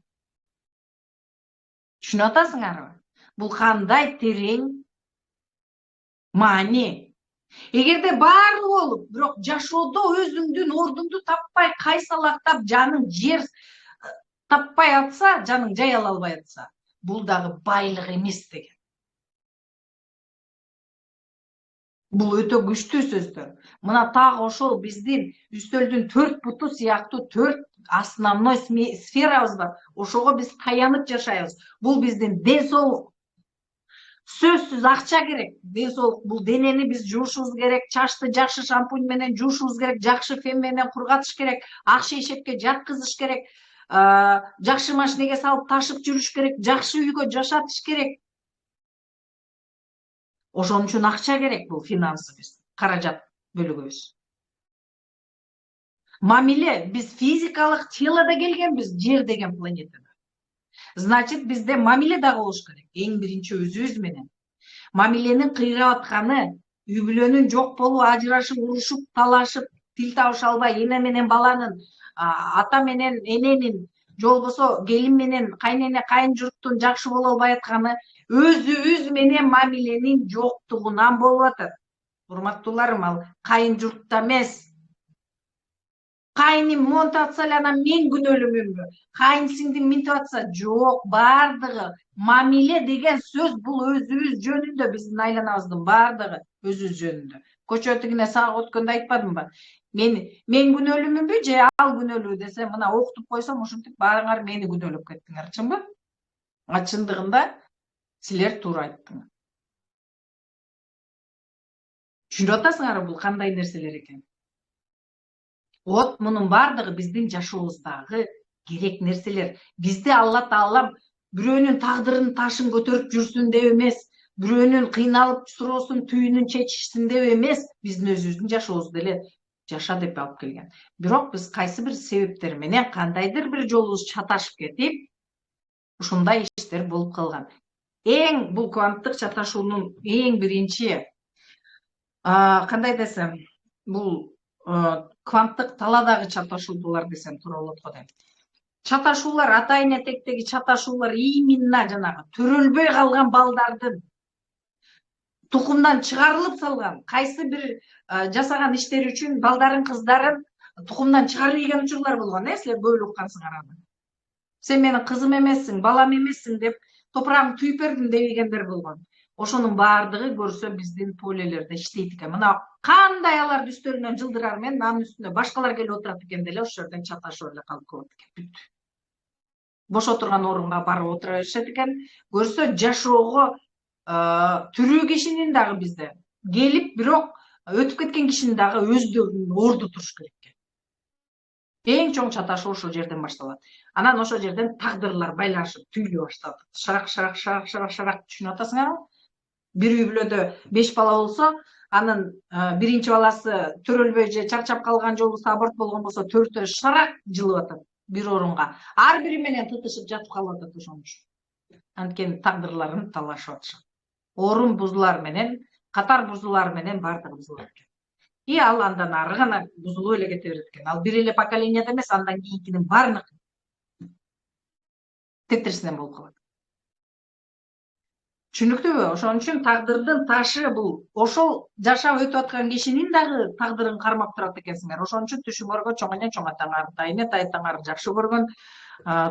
Түшүнүп атасыңарбы? Бул кандай терең маани. Эгерде баары болуп, бирок жашоодо өзүңдүн ордуңду таппай, кайсалактап, жаның жер таппай атса, жаның жай ала албай атса, бул дагы байлык эмес деген. Бул өтө күчтүү сөздөр. Мына так ошол биздин үстөлдүн 4 буту сыяктуу 4 основной сферабыз бар. Ошого биз таянып жашайбыз. Бул биздин ден соолук. Сөзсүз акча керек. Ден соолук бул денени биз жуушубуз керек, чачты жакшы шампунь менен жуушубуз керек, жакшы фен менен кургатыш керек, ак шейшекке жаткызыш керек, жакшы машинеге салып ташып жүрүш керек, жакшы үйгө жашатыш керек. Ошон үчүн акча керек, бул финансыбыз, каражат бөлүгүбүз. Мамиле, биз физикалык телодо келгенбиз, жер деген планетада. Значит, бизде мамиле дагы болуш керек. Эң биринчи өзүбүз менен. Мамиленин кыйрап атканы, үй бүлөнүн жок болуп, ажырашып, урушуп, талашып, тил табыша албай, эне менен баланын, ата менен эненин же болбосо келин менен кайнене кайын журттун жакшы боло албай атканы өзүбүз менен мамиленин жоктугунан болуп атат. Урматтууларым, ал кайын журтта эмес. Кайным монтип атса эле анан мен күнөөлүүмүнбү? Кайын сиңдим минтип атса жок, бардыгы мамиле деген сөз бул өзүбүз жөнүндө, биздин айланабыздын бардыгы өзүбүз жөнүндө. Көчө тигине сага өткөндө айтпадымбы? Мен күнөөлүүмүнбү же ал күнөөлүү десе, мына окутуп койсом ушинтип баарыңар мени күнөөлөп кеттиңер, чынбы? Чындыгында силер туура айттыңар. Түшүнүп атасыңарбы бул кандай нерселер экен? Вот мунун бардыгы биздин жашообуздагы керек нерселер. Бизди Алла Таалам бирөөнүн тагдырынын ташын көтөрүп жүрсүн деп эмес, бирөөнүн кыйналып суроосунун түйүнүн чечишсин деп эмес, биздин өзүбүздүн жашообузду эле жаша деп алып келген. Бирок биз кайсы бир себептер менен кандайдыр бир жолубуз чаташып кетип, ушундай иштер болуп калган. Бул кванттык чаташуунун эң биринчи кандай десем, бул кванттык таладагы чаташуулар десем туура болот го дейм. Чаташуулар, атайын этектеги чаташуулар именно жанагы төрөлбөй калган балдардын тукумдан чыгарылып салган, кайсы бир жасаган иштери үчүн балдарын, кыздарын тукумдан чыгарып ийген учурлар болгон, силер бөлүп уккансыңар аны. Сен менин кызым эмессиң, балам эмессиң деп топурагыңды түйүп бердим деп ийгендер болгон. Ошонун баардыгы көрсө биздин полелерде иштейт экен. Мына кандай аларды үстөлүнөн жылдырар менен анын үстүнө башкалар келип отурат экен деле ошол жерден чаташып эле калып коет экен. Бүт. Бош отурган орунга барып отура беришет экен. Көрсө жашоого тирүү кишинин дагы бизде келип, бирок өтүп кеткен кишинин дагы өздөрүнүн орду туруш керек экен. Эң чоң чаташуу ошол жерден башталат. Анан ошол жерден тагдырлар байланышып түйүлө башталат. Шарак түшүнүп атасыңарбы? Бир үй бүлөдө 5 бала болсо, анын биринчи баласы төрөлбөй же чарчап калган, же болбосо аборт болгон болсо, төртөө шарак жылып атат бир орунга. Ар бири менен тытышып жатып калып атат ошон үчүн. Анткени тагдырларын талашып атышат. Орун бузулар менен, катар бузулар менен бардыгы бузулат экен. И ал андан ары гана бузулуп эле кете берет экен. Ал бир эле поколенияда эмес, андан кийинкинин баарына тетирсинен болуп калат. Түшүнүктүүбү? Ошон үчүн тагдырдын ташы бул ошол жашап өтүп аткан кишинин дагы тагдырын кармап турат экенсиңер. Ошон үчүн түшүңөргө чоң атаңар, тайыне тайтаңар, жакшы көргөн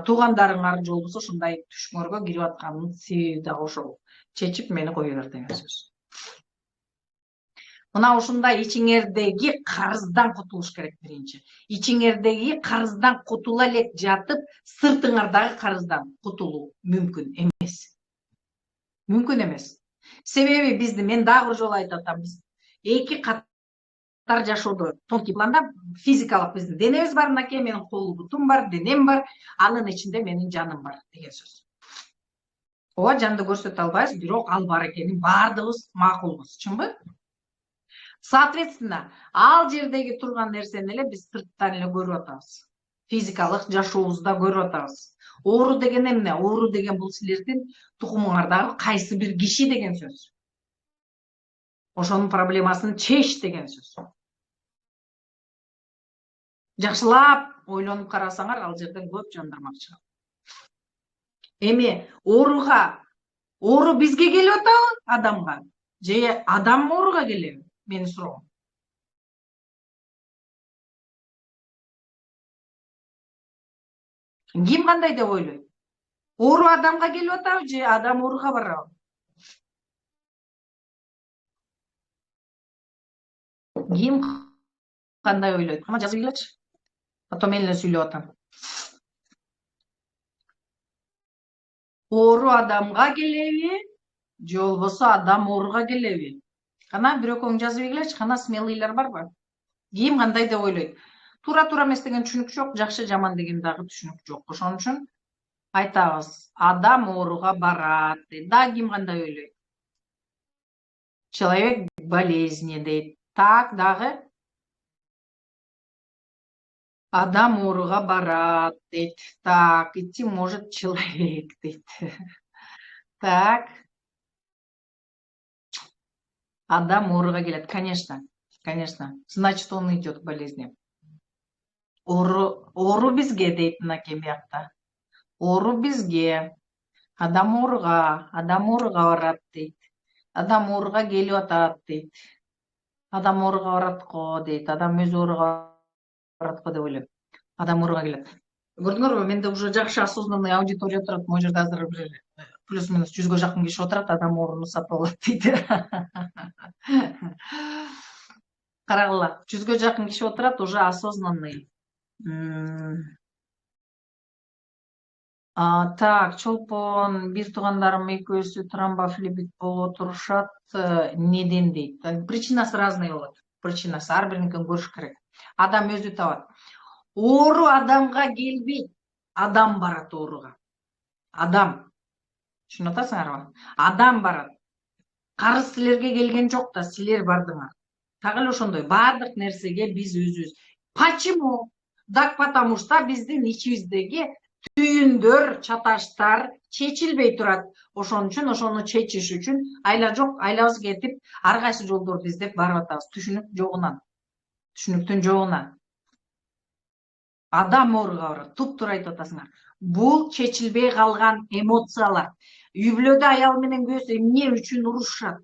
туугандарыңар же болбосо ушундай түшүңөргө кирип атканын себеби дагы ошол. Чечип мени кое бер деген сөз. Мына ушундай ичиңердеги карыздан кутулуш керек биринчи. Ичиңердеги карыздан кутула элек жатып, сыртыңардагы карыздан кутулуу мүмкүн эмес. Мүмкүн эмес. Себеби бизди, мен дагы бир жолу айтып атам, биз эки катар жашоодо, тонкий планда физикалык биздин денебиз бар, мынакей менин кол бутум бар, денем бар, анын ичинде менин жаным бар деген сөз. Ооба, жанды көрсөтө албайбыз, бирок ал бар экенин баардыгыбыз макулбуз, чынбы? Соответственно, ал жердеги турган нерсени эле биз сырттан эле көрүп атабыз. Физикалык жашообузда көрүп атабыз. Оору деген эмне? Оору деген бул силердин тукумуңардагы кайсы бир киши деген сөз. Ошонун проблемасын чеч деген сөз. Жакшылап ойлонуп карасаңар, ал жерден көп жандармак чыгат. Эми оору бизге келип атабы, адамга? Же адам ооруга келеби? Мени суроом. Ким кандай деп ойлойт? Оору адамга келип атабы же адам ооруга барабы? Ким кандай ойлойт? Ама жазып ийгилечи. Потом мен эле сүйлөп атам. Оору адамга келеби же болбосо адам ооруга келеби? Кана бир экөөң жазып ийгилечи, кана смелыйлар барбы? Ким кандай деп ойлойт? Туура эмес деген түшүнүк жок, жакшы жаман деген дагы түшүнүк жок. Ошон үчүн айтабыз, адам ооруга барат дейт. Да ким кандай ойлойт? Человек болезни дейт. Так, дагы адам ооруга барат дейт. Так, идти может человек дейт. Так. Адам ооруга келет, конечно. Значит, он идет к болезни. Оору бизге дейт мынакей биякта. Оору бизге. Адам ооруга барат дейт. Адам ооруга келип атат дейт. Адам ооруга барат го дейт. Адам өзү ооруга барат го деп ойлойм. Адам ооруга келет. Көрдүңөрбү, менде уже жакшы осознанный аудитория турат. Могул жерде азыр бир плюс минус 100ге жакын киши отурат, адам ооруну сатып алат дейт. Карагыла, 100ге жакын киши отурат, уже осознанный. Так, чолпон, бир туугандарым экөөсү тромбофлебит болуп турушат. Неден дейт? Причинасы разный болот. Причинасы ар биринен көрүш керек. Адам өзү табат. Оору адамга келбейт. Адам барат ооруга. Адам. Түшүнүп атасыңарбы? Адам барат. Карыз силерге келген жок да, силер бардыңар. Так эле ошондой баардык нерсеге биз өзүбүз. Почему? Так потому что биздин ичибиздеги түйүндөр, чаташтар чечилбей турат. Ошон үчүн ошону чечиш үчүн айла жок, айлабыз кетип, ар кайсы жолдорду издеп барып атабыз. Түшүнүк жогунан. Түшүнүктүн жогунан. Адам ооруга барат. Туп-туура айтып атасыңар. Бул чечилбей калган эмоциялар. Үй бүлөдө аял менен күйөөсү эмне үчүн урушушат?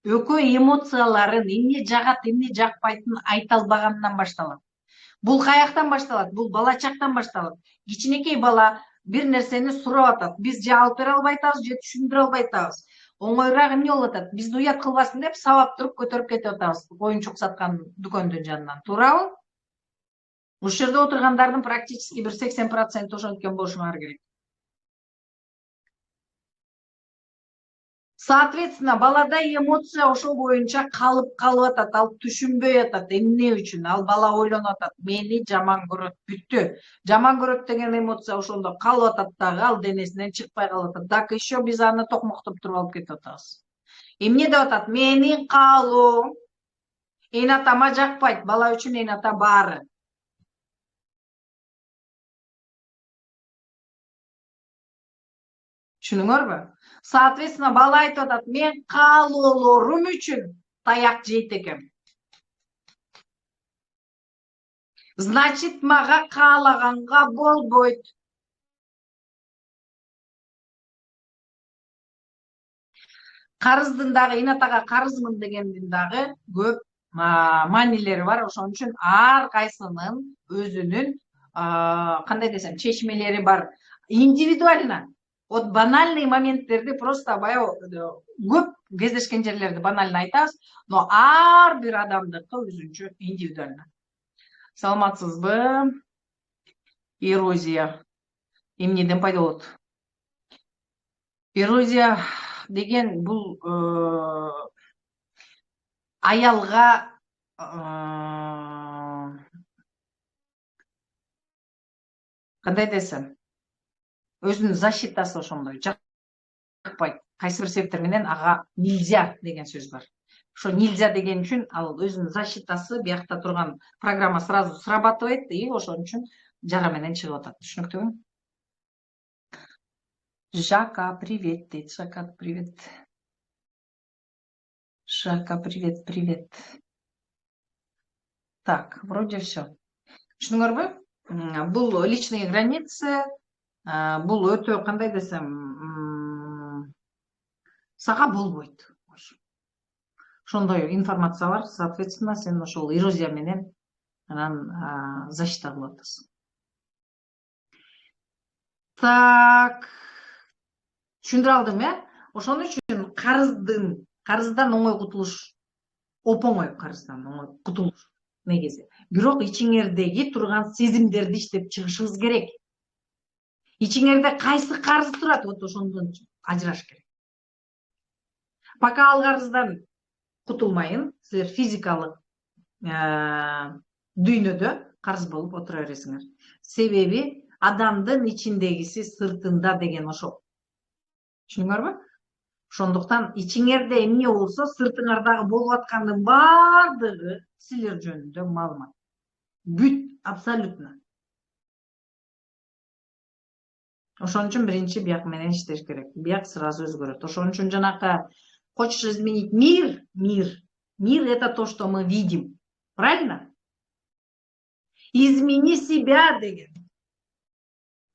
Экөө эмоцияларын, эмне жагат, эмне жакпайтынын айта албаганынан башталат. Бул каяктан башталат? Бул бала чактан башталат. Кичинекей бала бир нерсени сурап атат. Биз же алып бере албай атабыз, же түшүндүрө албай атабыз. Оңоюраак эмне болуп атат? Бизди уят кылбасын деп сабап туруп көтөрүп кетип атабыз. Оюнчук саткан дүкөндүн жанынан. Туурабы? Ушул жерде отургандардын практически бир 80% ошенткен болушуңар керек. Соответственно, балада эмоция ошол боюнча калып атат, ал түшүнбөй атат, эмне үчүн, ал бала ойлонуп атат, мени жаман көрөт, бүттү. Жаман көрөт деген эмоция ошондо калып атат дагы, ал денесинен чыкпай калып атат. Так еще биз аны токмоктоп туруп алып кетип атабыз. Эмне деп атат? Менин каалоом эне-атама жакпайт, бала үчүн эне-ата баары. Түшүнүңөрбү? Соответственно, бала айтып атат, мен каалоолорум үчүн таяк жейт экем. Значит, мага каалаганга болбойт. Карыздын дагы эне-атага карызмын дегендин дагы көп маанилери бар. Ошон үчүн ар кайсынын өзүнүн кандай десем, чечмелери бар. Индивидуально. Вот банальный моменттерди просто баягы көп кездешкен жерлерди банально айтабыз, но ар бир адамдыкы өзүнчө индивидуально. Саламатсызбы? Эрозия эмнеден пайда болот? Эрозия деген бул аялга кандай десем, өзүнүн защитасы ошондой жакпайт. Кайсы бир себептер менен ага нельзя деген сөз бар. Ошо нельзя деген үчүн ал өзүнүн защитасы биякта турган программа сразу срабатывает и ошон үчүн жара менен чыгып атат. Түшүнүктүүбү? Жака, привет дейт. Жака, привет. Жака, привет, привет. Так, вроде все. Түшүнүңөрбү? Бул личные границы, бул өтө кандай десем, сага болбойт. Ошондой информация бар, соответственно, сен ошол эрозия менен анан защита кылып атасың. Так, түшүндүрө алдым, э? Ошон үчүн карыздан оңой кутулуш, оп-оңой карыздан оңой кутулуш негизи. Бирок ичиңердеги турган сезимдерди иштеп чыгышыңыз керек. Ичиңерде кайсы карыз турат, вот ошондон ажыраш керек. Пока ал карыздан кутулмайын, силер физикалык дүйнөдө карыз болуп отура бересиңер. Себеби адамдын ичиндегиси сыртында деген ошол. Түшүнүңөрбү? Ошондуктан ичиңерде эмне болсо, сыртыңардагы болуп аткандын баардыгы силер жөнүндө маалымат. Бүт, абсолютно. Ошон үчүн биринчи бияк менен иштеш керек. Бияк сразу өзгөрөт. Ошон үчүн жанакы хочешь изменить мир? Мир это то, что мы видим. Правильно? Измени себя деген.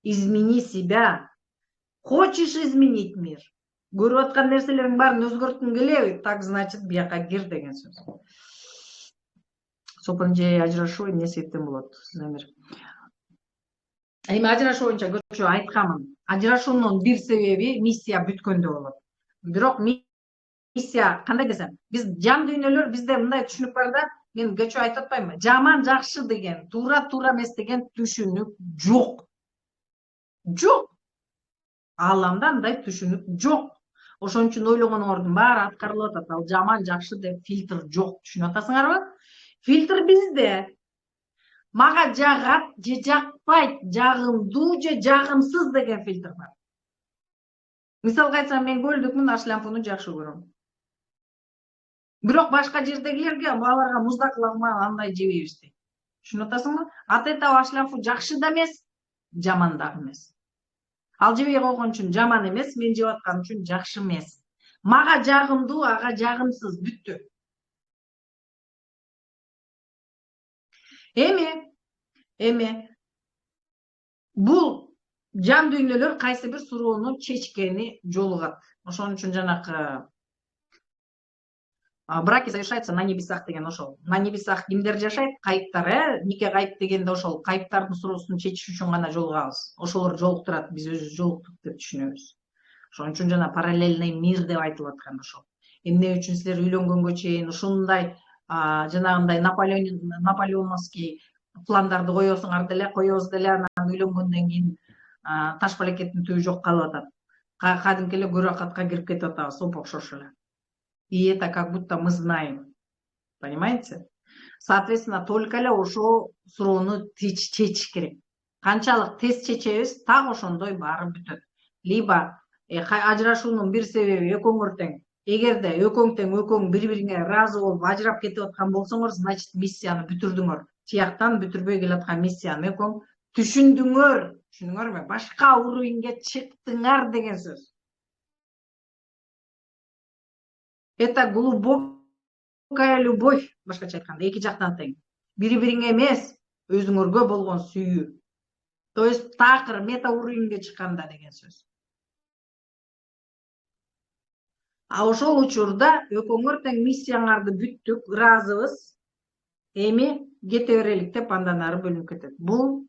Измени себя. Хочешь изменить мир? Көрүп аткан нерселериң баарын өзгөрткүң келеби? Так, значит, бияка кир деген сөз. Сопун же ажырашуу эмне себептен болот? Эми ажырашуу боюнча көчө айтканмын. Ажырашуунун бир себеби миссия бүткөндө болот. Бирок миссия кандай десем, биз жан дүйнөлөр, бизде мындай түшүнүк бар да, мен көчө айтып атпаймынбы? Жаман жакшы деген, туура эмес деген түшүнүк жок. Жок. Ааламда андай түшүнүк жок. Ошон үчүн ойлогонуңордун баары аткарылып атат. Ал жаман жакшы деп фильтр жок. Түшүнүп атасыңарбы? Фильтр бизде. Мага жагат же жакпайт, жагымдуу же жагымсыз деген фильтр бар. Мисалга айтсам, мен көлдүкмүн, аш лампуну жакшы көрөм. Бирок башка жердегилерге, аларга муздаклагма андай жебейбиз дейт. Түшүнүп атасыңбы? От этого аш лампу жакшы да эмес, жаман да эмес. Ал жебей койгон үчүн жаман эмес, мен жеп аткан үчүн жакшы эмес. Мага жагымдуу, ага жагымсыз, бүттү. Эми бул жан дүйнөлөр кайсы бир суроону чечкени жолугат. Ошон үчүн жанакы браки совершается на небесах деген ошол. На небесах кимдер жашайт? Кайыптар, нике кайып дегенде ошол кайыптардын суроосун чечиш үчүн гана жолугабыз. Ошолор жолуктурат, биз өзүбүз жолуктук деп түшүнөбүз. Ошон үчүн жана параллельный мир деп айтылып аткан ошол. Эмне үчүн силер үйлөнгөнгө чейин ушундай жанагындай наполеоновский пландарды коесуңар деле, коебуз деле, анан үйлөнгөндөн кийин таш балекеттин түбү жок калып атат. Кадимки эле көрөкатка кирип кетип атабыз, оп окшош эле. И это как будто мы знаем. Понимаете? Соответственно, только эле ошол суроону чечиш керек. Канчалык тез чечебиз, так ошондой баары бүтөт. Либо ажырашуунун бир себеби экөөңөр тең. Эгерде экөөң тең, экөөң бири-бириңе ыраазы болуп ажырап кетип аткан болсоңор, значит, миссияны бүтүрдүңөр. Тияктан бүтүрбөй келаткан миссияны экөөң түшүндүңөр. Түшүндүңөрбү? Башка уровеньге чыктыңар деген сөз. Это глубокая любовь, башкача айтканда, эки жактан тең. Бири-бириңе эмес, өзүңөргө болгон сүйүү. То есть такыр мета уровеньге чыкканда деген сөз. Ошол учурда экөөңөр тең миссияңарды бүттүк, ыраазыбыз. Эми кете берелик деп андан ары бөлүнүп кетет. Бул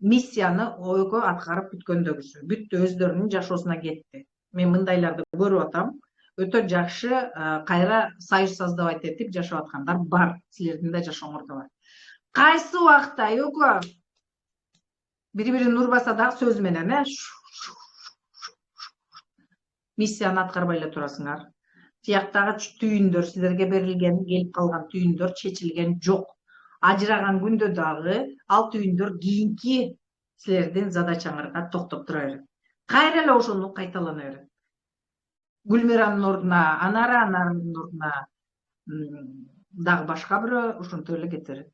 миссияны экөө аткарып бүткөндөгүсү. Бүттү, өздөрүнүн жашоосуна кетти. Мен мындайларды көрүп атам. Өтө жакшы кайра союз создавать этип жашап аткандар бар. Силердин да жашооңордо бар. Кайсы убакта экөө бири-бирин урбаса дагы сөз менен миссияны аткарбай эле турасыңар. Тияктагы түйүндөр, силерге берилген, келип калган түйүндөр чечилген жок. Ажыраган күндө дагы ал түйүндөр кийинки силердин задачаңарга токтоп тура берет. Кайра эле ошону кайталана берет. Гүлмиранын ордуна Анара, Анаранын ордуна дагы башка бирөө ошентип эле кете берет.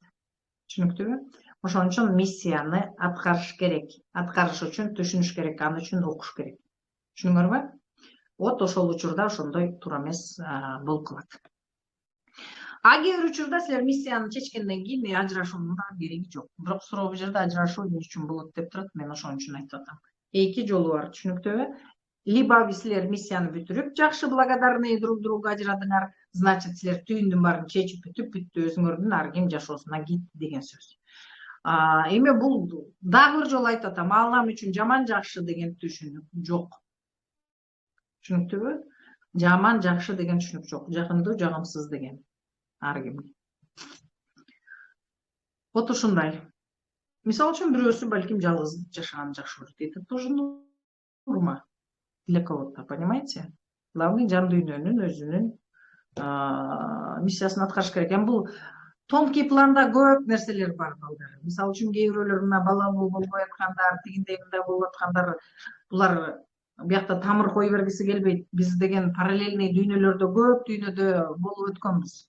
Түшүнүктүүбү? Ошон үчүн миссияны аткарыш керек. Аткарыш үчүн түшүнүш керек, аны үчүн окуш керек. Түшүндүңөрбү? Вот ошол учурда ошондой туура эмес болуп калат. Кээ бир учурда силер миссияны чечкенден кийин ажырашуунун да кереги жок. Бирок суроо бул жерде ажырашуу эмне үчүн болот деп турат, мен ошон үчүн айтып атам. Эки жолу бар, түшүнүктүүбү? Либо силер миссияны бүтүрүп, жакшы благодарный друг другу ажырадыңар, значит, силер түйүндүн баарын чечип бүтүп, бүттү, өзүңөрдүн ар ким жашоосуна кетти деген сөз. Эми бул дагы бир жолу айтып атам, Аллам үчүн жаман жакшы деген түшүнүк жок. Түшүнүктүүбү? Жаман жакшы деген түшүнүк жок. Жагымдуу, жагымсыз деген ар кимге. Вот ушундай. Мисалы үчүн бирөөсү балким жалгыз жашаганды жакшы көрөт. Это тоже норма для кого-то, понимаете? Главный жан дүйнөнүн өзүнүн миссиясын аткарыш керек. Эми бул тонкий планда көп нерселер бар балдар. Мисалы үчүн кээ бирөөлөр мына балалуу болбой аткандар, тигиндей мындай болуп аткандар, булар биякта тамыр кое бергиси келбейт. Биз деген параллельный дүйнөлөрдө көп дүйнөдө болуп өткөнбүз.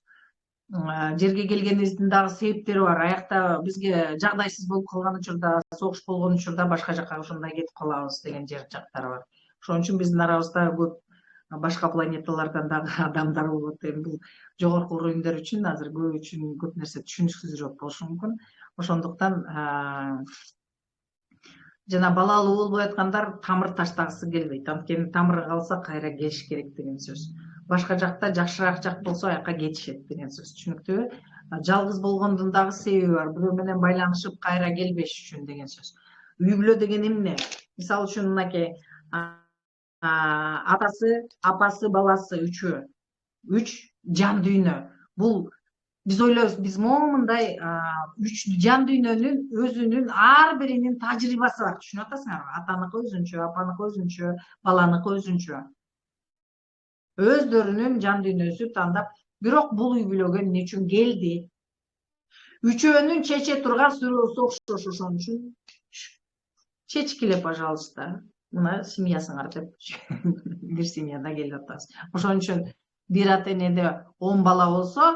Жерге келгенибиздин дагы себептери бар. Аякта бизге жагдайсыз болуп калган учурда, согуш болгон учурда башка жакка ошондой кетип калабыз деген жактары бар. Ошон үчүн биздин арабызда көп башка планеталардан дагы адамдар болот. Эми бул жогорку уровеньдер үчүн азыр көп үчүн көп нерсе түшүнүксүзүрөөк болушу мүмкүн. Ошондуктан жана балалуу болбой аткандар тамыр таштагысы келбейт. Анткени тамыры калса кайра келиш керек деген сөз. Башка жакта жакшыраак жак болсо аяка кетишет деген сөз. Түшүнүктүүбү? Жалгыз болгондун дагы себеби бар. Бирөө менен байланышып кайра келбеш үчүн деген сөз. Үй бүлө деген эмне? Мисалы үчүн мынакей атасы, апасы, баласы үчөө. Үч жан дүйнө. Бул биз ойлойбуз, биз момундай үч жан дүйнөнүн өзүнүн ар биринин тажрыйбасы бар. Түшүнүп атасыңарбы? Атаныкы өзүнчө, апаныкы өзүнчө, баланыкы өзүнчө. Өздөрүнүн жан дүйнөсү тандап, бирок бул үй бүлөгө эмне үчүн келди? Үчөөнүн чече турган сүрөөсү окшош, ошон үчүн чечкиле, пожалуйста. Мына семьясыңар деп бир семьяда келип атабыз. Ошон үчүн бир ата энеде 10 бала болсо,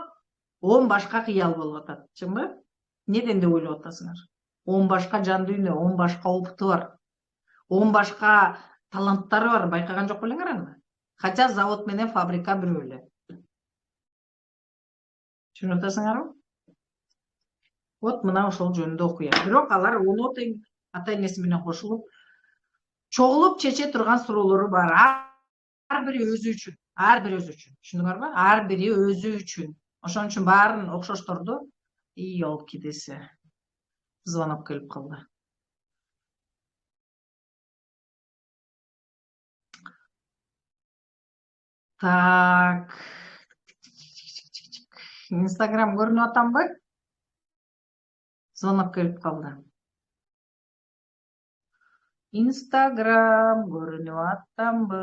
10 башка кыял болуп атат, чынбы? Неден деп ойлоп атасыңар? 10 башка жан дүйнө, 10 башка опыту бар, 10 башка таланттары бар, байкаган жок белеңер аны? Хотя завод менен фабрика бирөө эле. Түшүнүп атасыңарбы? Вот мына ошол жөнүндө окуя. Бирок алар оно тең ата энеси менен кошулуп, чогулуп чече турган суроолору бар. Ар бири өзү үчүн, ар бири өзү үчүн. Түшүндүңөрбү? Ар бири өзү үчүн. Ошон үчүн баарын окшоштурду. Ёлки десе. Звонок келип калды. Так. Инстаграм көрүнүп атамбы? Звонок келип калды. Инстаграм көрүнүп атамбы?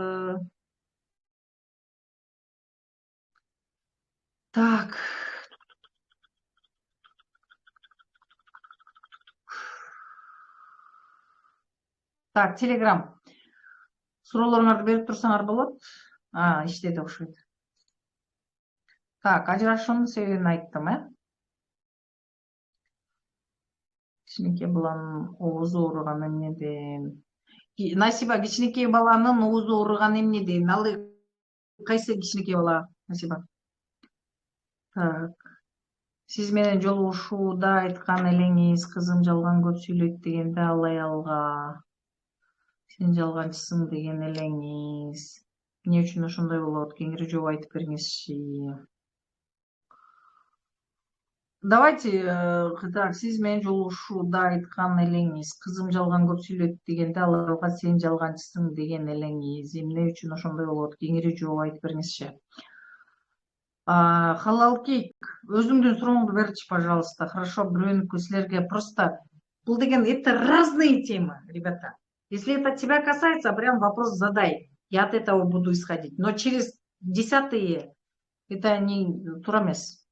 Так. Так, Телеграм. Суроолоруңарды берип турсаңар болот. Иштеди окшойт. Так, ажырашуунун себебин айттым, Кичинекей баланын оозу ооруган эмнеден? Насиба, кичинекей баланын оозу ооруган эмнеден? Ал кайсы кичинекей бала, Насиба? Так. Сиз менен жолугушууда айткан элеңиз, кызым жалган көп сүйлөйт дегенде ал аялга сен жалганчысың деген элеңиз. Эмне үчүн ошондой болот? Кеңири жооп айтып бериңизчи. Давайте, так, сиз менен жолугушууда айткан элеңиз, кызым жалган көп сүйлөйт дегенде ал аялга сен жалганчысың деген элеңиз. Эмне үчүн ошондой болот? Кеңири жооп айтып бериңизчи. Халал кейк, өзүңдүн сурооңду берчи, пожалуйста. Хорошо, бирөөнүкү силерге просто... Бул деген, это разные темы, ребята. Если это тебя касается, прям вопрос задай. Я от этого буду исходить. Но через 10-е это не туура эмес.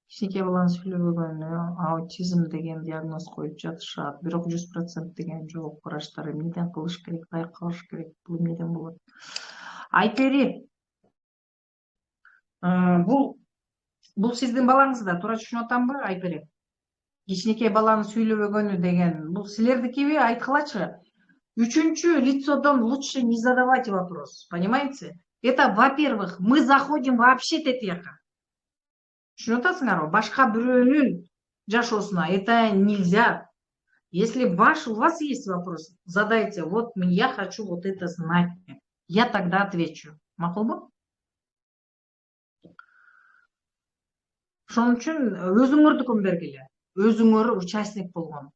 Кичинекей баланын сүйлөбөгөнү, аутизм деген диагноз коюп жатышат. Бирок 100% деген жок. Врачтар эмнеден кылыш керек, каяка кылыш керек, бул эмнеден болот? Айпери, бул сиздин балаңыз да, туура түшүнүп атамбы, Айпери? Кичинекей баланын сүйлөбөгөнү деген, бул силердикиби? Айткылачы. Үчүнчү лицодон лучше не задавать вопрос, понимаете? Это, во-первых, мы заходим вообще тетияка. Түшүнүп атасыңарбы? Башка бирөөнүн жашоосуна это нельзя. Если у вас есть вопрос, задайте. Вот я хочу вот это знать. Я тогда отвечу. Макулбу? Ошон үчүн өзүңөрдүкүн бергиле. Өзүңөр участник болгон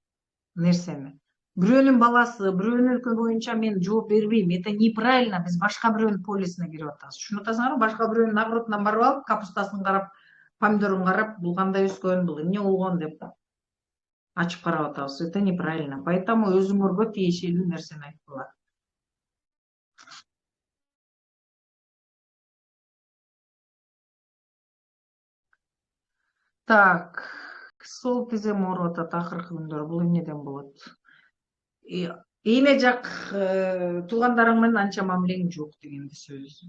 нерсени. Бирөөнүн баласы, бирөөнүн өлкө боюнча мен жооп бербейм. Это неправильно. Биз башка бирөөнүн полисине кирип атабыз. Түшүнүп атасыңарбы? Башка бирөөнүн огородунан барып алып, капустасын карап, помидорун карап, бул кандай өскөн, бул эмне болгон деп ачып карап атабыз. Это неправильно. Поэтому өзүңөргө тиешелүү нерсени айткыла. Так, сол тизем ооруп атат акыркы күндөр. Бул эмнеден болот? Эне жак туугандарың менен анча мамилең жок дегенди сөз.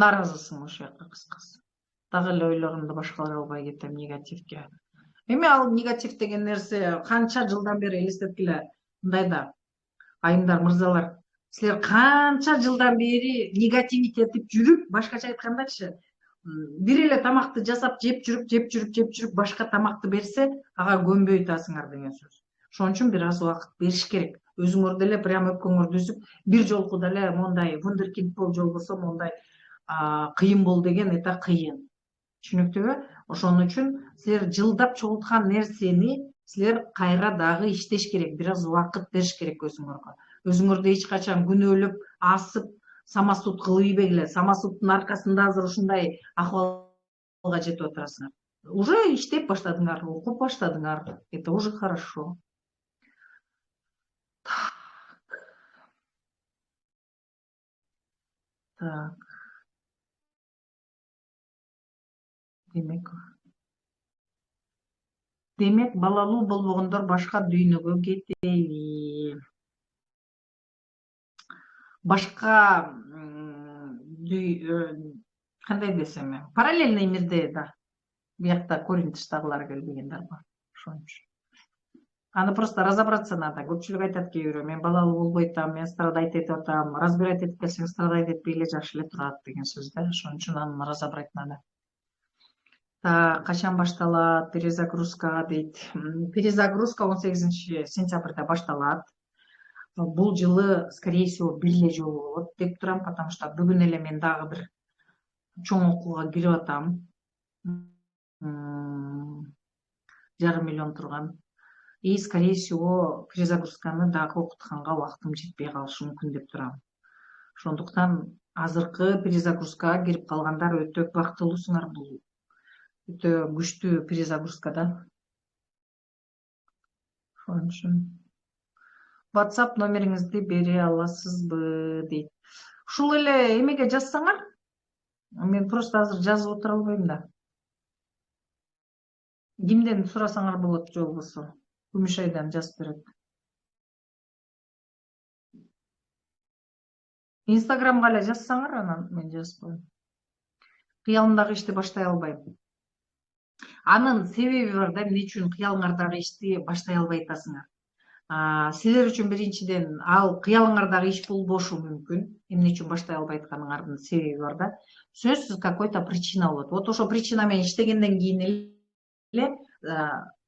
Нааразысың ошол жака, кыскасы. Дагы эле ойлогондо башкалар албай кетем негативге. Эми ал негатив деген нерсе канча жылдан бери элестеткиле. Мындайда, айымдар, мырзалар, силер канча жылдан бери негативить этип жүрүп, башкача айткандачы, бир эле тамакты жасап жеп жүрүп, башка тамакты берсе, ага көнбөй атасыңар деген сөз. Ошон үчүн бир аз убакыт бериш керек. Өзүңөр деле прямо өпкөңөрдү үзүп бир жолку деле мондай вундеркинд болуп жолбосо мондай кыйын болду деген это кыйын. Түшүнүктүүбү? Ошон үчүн силер жылдап чогулткан нерсени силер кайра дагы иштеш керек. Бир аз убакыт бериш керек өзүңөргө. Өзүңөрдү эч качан күнөөлөп, асып, самосуд кылып ийбегиле. Самосуддун аркасында азыр ушундай акыбалга жетип отурасыңар. Уже иштеп баштадыңар, окуп баштадыңар. Это уже хорошо. Так. Демек, балалуу болбогондор башка дүйнөгө кетеби. Башка кандай десем, параллельный мирде да. Биякта көрүнүштагылар келбегендер бар. Ошон үчүн. Аны просто разобраться надо. Көпчүлүк айтат кээ бирөө, мен балалуу болбой атам, мен страдать этип атам. Разбирать этип келсең, страдать этпей эле жакшы эле турат деген сөз да. Ошон үчүн аны разобрать надо. Качан башталат перезагрузка дейт. Перезагрузка 18 сентябрда башталат. Бул жылы, скорее всего, бир эле жолу болот деп турам, потому что бүгүн эле мен дагы бир чоң окууга кирип атам. 1,5 миллион турган. И, скорее всего, перезагрузканы дагы окутканга убактым жетпей калышы мүмкүн деп турам. Ошондуктан азыркы перезагрузкага кирип калгандар өтө бактылуусуңар. Бул өтө күчтүү перезагрузка да. Ошон үчүн WhatsApp номериңизди бере аласызбы дейт. Ушул эле эмеге жазсаңар, мен просто азыр жазып отура албайм да. Кимден сурасаңар болот жолбосо. Күмүшайдан жазып берет. Инстаграмга эле жазсаңар, анан мен жазып коем. Кыялымдагы ишти баштай албайм. Анын себеби бар да, эмне үчүн кыялыңардагы ишти баштай албай атасыңар. Силер үчүн биринчиден ал кыялыңардагы иш болбошу мүмкүн. Эмне үчүн баштай албай атканыңардын себеби бар да. Сөзсүз какой-то причина болот. Вот ошо причина менен иштегенден кийин эле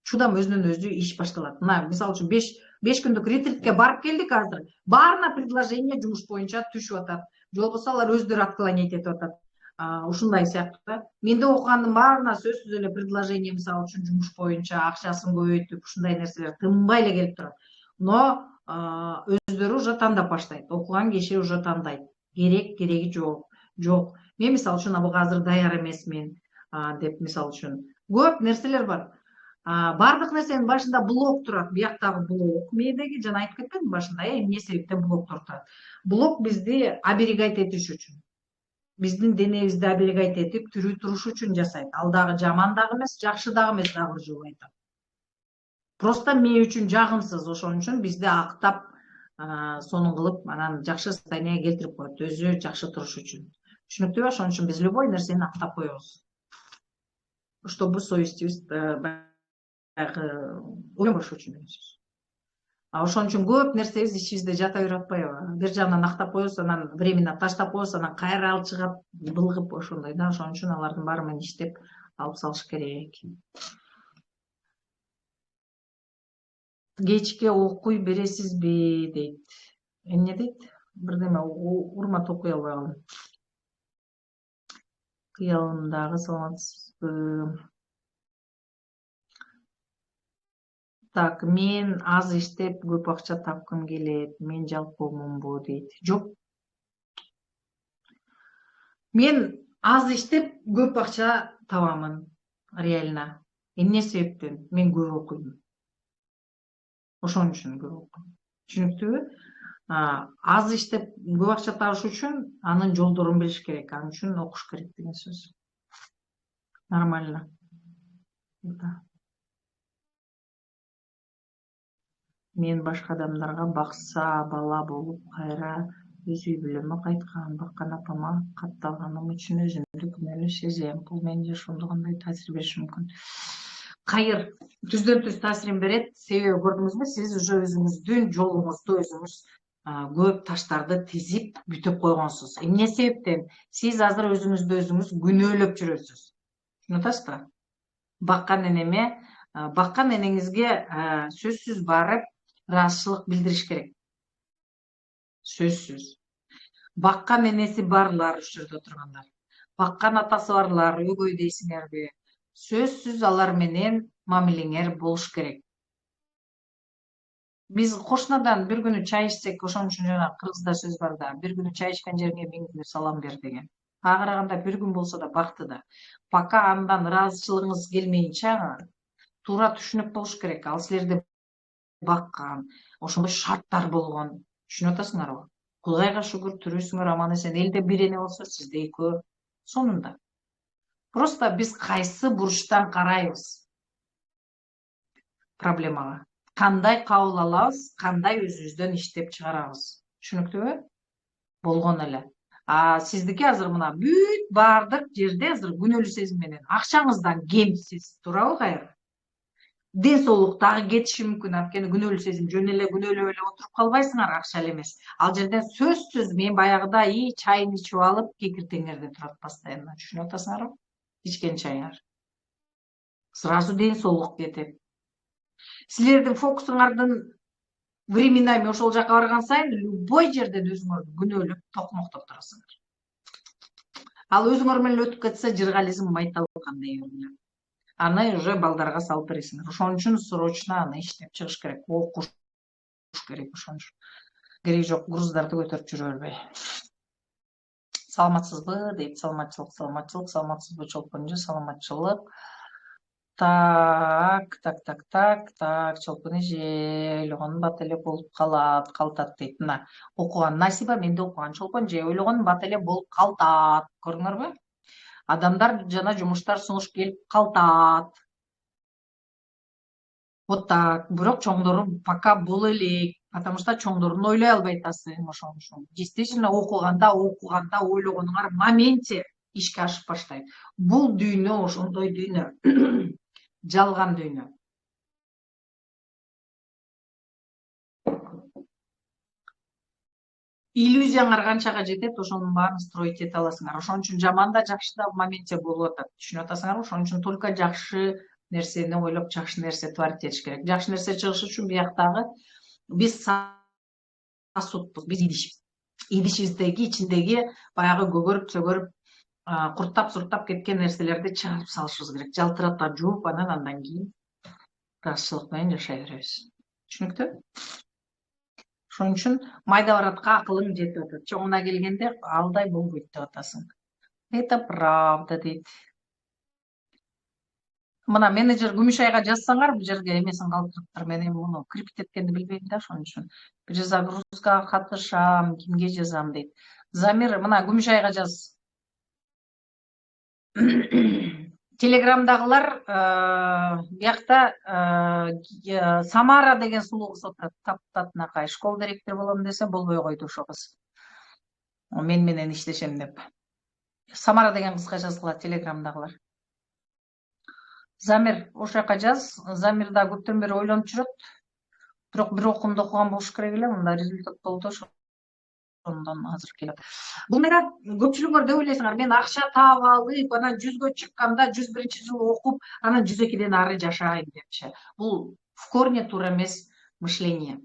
чудам өзүнөн өзү иш башталат. Мына, мисалы үчүн 5 күндүк ретритке барып келдик азыр. Баарына предложение жумуш боюнча түшүп атат. Жолбосо алар өздөрү отклонять этип атат. Ушундай сыяктуу да. Менде окугандын баарына сөзсүз эле предложение, мисалы үчүн жумуш боюнча акчасын көбөйтүп, ушундай нерселер тынбай эле келип турат. Но өздөрү уже тандап баштайт. Окуган киши уже тандайт. Кереги жок. Мен мисалы үчүн буга азыр даяр эмесмин деп, мисалы үчүн көп нерселер бар. Бардык нерсенин башында блок турат. Бияктагы блок мээдеги, жана айтып кетпедимби башында, эмне себептен блоктор турат. Блок бизди оберегать этиш үчүн. Биздин денебизди оберегать этип, тирүү туруш үчүн жасайт. Ал дагы жаман дагы эмес, жакшы дагы эмес, дагы бир жолу айтам. Просто мээ үчүн жагымсыз, ошон үчүн бизди актап, сонун кылып, анан жакшы состоянияга келтирип коет, өзү жакшы туруш үчүн. Түшүнүктүүбү? Ошон үчүн биз любой нерсени актап коебуз. Чтобы совестибиз ойнобош үчүн деген сөз. Ошон үчүн көп нерсебиз ичибизде жата берип атпайбы? Бир жагынан актап коебуз, анан временно таштап коебуз, анан кайра алып чыгып, былгып ошондой да. Ошон үчүн алардын баары менен иштеп алып салыш керек. Кечке окуй бересизби дейт. Эмне дейт? Бирдеме урмат окуй албай калдым. Кыялымдагы саламатсызбы? Так, мен аз иштеп көп акча тапкым келет. Мен жалкоомунбу дейт. Жок. Мен аз иштеп көп акча табамын. Реально. Эмне себептен? Мен көп окуйм. Ошон үчүн көп окуйм. Түшүнүктүүбү? Аз иштеп көп акча табыш үчүн анын жолдорун билиш керек. Анын үчүн окуш керек деген сөз. Нормально. Мен башка адамдарга бакса бала болуп кайра өз үй бүлөмө кайткан, баккан апама катталганым үчүн өзүмдү күнөөлүү сезем. Бул менде ошондо кандай таасир бериши мүмкүн? Кайыр, түздөн түз таасирин берет. Себеби көрдүңүзбү, сиз уже өзүңүздүн жолуңузду өзүңүз көп таштарды тизип бүтөп койгонсуз. Эмне себептен? Сиз азыр өзүңүздү өзүңүз күнөөлөп жүрөсүз. Түшүнүп атасызбы? Баккан энеме Баккан энеңизге сөзсүз барып ыраазычылык билдириш керек. Сөзсүз. Баккан энеси барлар ушул жерде отургандар. Баккан атасы барлар, өгөй дейсиңерби? Сөзсүз алар менен мамилеңер болуш керек. Биз кошунадан бир күнү чай ичсек, ошон үчүн жана кыргызда сөз бар да, бир күнү чай ичкен жериңе 1000 күнү салам бер деген. Ага караганда бир күн болсо да бакты да. Пока андан ыраазычылыгыңыз келмейинче туура түшүнүк болуш керек. Ал силерди баккан, ошондой шарттар болгон. Түшүнүп атасыңарбы? Кудайга шүгүр, тирүүсүңөр, аман эсен. Элде бир эне болсо, сизде экөө. Сонунда. Просто биз кайсы бурчтан карайбыз проблемага. Кандай кабыл алабыз, кандай өзүбүздөн иштеп чыгарабыз. Түшүнүктүүбү? Болгон эле. Сиздики азыр мына бүт баардык жерде азыр күнөөлүү сезим менен акчаңыздан кемсиз, туурабы кайры? Ден соолук дагы кетиши мүмкүн, анткени күнөөлүү сезим жөн эле күнөөлөп эле отуруп калбайсыңар, акча эле эмес. Ал жерден сөзсүз мен баягыда чайын ичип алып, кекиртеңерде турат постоянно. Түшүнүп атасыңарбы? Ичкен чайыңар. Сразу ден соолук кетет. Силердин фокусуңардын временами ошол жака барган сайын любой жерден өзүңөрдү күнөөлөп, токмоктоп турасыңар. Ал өзүңөр менен өтүп кетсе, жыргализм майтал кандай көрүнөт. Аны уже балдарга салып бересиңер. Ошон үчүн срочно аны иштеп чыгыш керек, окуш керек. Ошон үчүн кереги жок груздарды көтөрүп жүрө бербей. Саламатсызбы дейт, саламатсызбы чолпонжо, саламатчылык. Так, чолпон эже ойлогонун бат эле болуп калтат дейт. Мына окуган Насиба, менде окуган чолпон же ойлогонун бат эле болуп калтат. Көрдүңөрбү? Адамдар жана жумуштар сунуш келип калтат. Вот так. Бирок чоңдору пока боло элек, потому что чоңдорун ойлой албай атасың, ошон үчүн. Действительно окуганда ойлогонуңар моменте ишке ашып баштайт. Бул дүйнө ошондой дүйнө. Жалган дүйнө. Иллюзияңар канчага жетет, ошонун баарын строить эте аласыңар. Ошон үчүн жаман да жакшы да моменте болуп атат. Түшүнүп атасыңарбы? Ошон үчүн только жакшы нерсени ойлоп, жакшы нерсе творить этиш керек. Жакшы нерсе чыгыш үчүн бияктагы биз сасудпуз, биз идишпиз. Идишибиздеги ичиндеги баягы көгөрүп курттап кеткен нерселерди чыгарып салышыбыз керек. Жалтыратып жууп, андан кийин ыраазычылык менен жашай беребиз. Түшүнүктүү? Ошон үчүн майда бараткан акылың жетип атат. Чоңуна келгенде алдай болбойт деп атасың. Это правда дейт. Мына менеджер Күмүшайга жазсаңар, бул жерге эмесин калтырыптыр. Мен эми муну криптит эткенди билбейм да, ошон үчүн. Перезагрузкага катышам, кимге жазам дейт. Замир, мына Күмүшайга жаз. Телеграмдагылар биякта Самара деген сулуу кыз отурат. Таптатынакай школ директору болом десе болбой койду ошо кыз. Мен менен иштешем деп. Самара деген кызга жазгыла телеграмдагылар. Замир, ошол жака жаз. Замир да көптөн бери ойлонуп жүрөт. Бирок бир окуумду окуган болуш керек эле, мында результат болду. Ошондон азыр келет. Бул менен көпчүлүгүңөр деп ойлойсуңар, мен акча таап алып, анан 100гө чыкканда 101-жылы окуп, анан 102ден ары жашайм депчи. Бул в корне туура эмес мышление.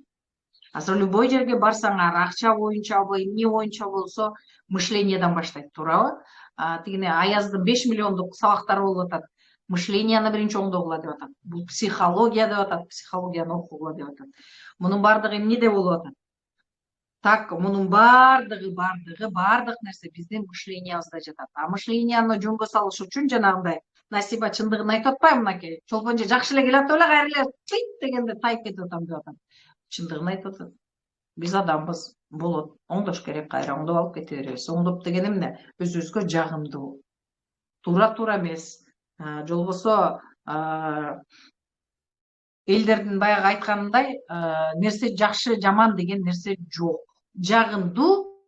Азыр любой жерге барсаңар, акча боюнчабы, эмне боюнча болсо, мышлениеден баштайт, туурабы? Тигине Аяздын 5 миллиондук сабактары болуп атат. Мышленияны биринчи оңдогула деп атат. Бул психология деп атат, психологияны окугула деп атат. Мунун баардыгы эмнеде болуп атат? Так, мунун баардык нерсе биздин мышлениябызда жатат. Мышленияны жөнгө салыш үчүн жанагындай Насиба чындыгын айтып атпайбы мынакей? Чолпонжо жакшы эле келатып эле, кайра эле тыйт дегенде тайып кетип атам деп атат. Чындыгын айтып атат. Биз адамбыз, болот. Оңдош керек, кайра оңдоп алып кете беребиз. Оңдоп деген эмне? Өзүбүзгө жагымдуу. Туура эмес. Жолбосо элдердин баягы айтканындай, нерсе жакшы, жаман деген нерсе жок. Жагымдуу,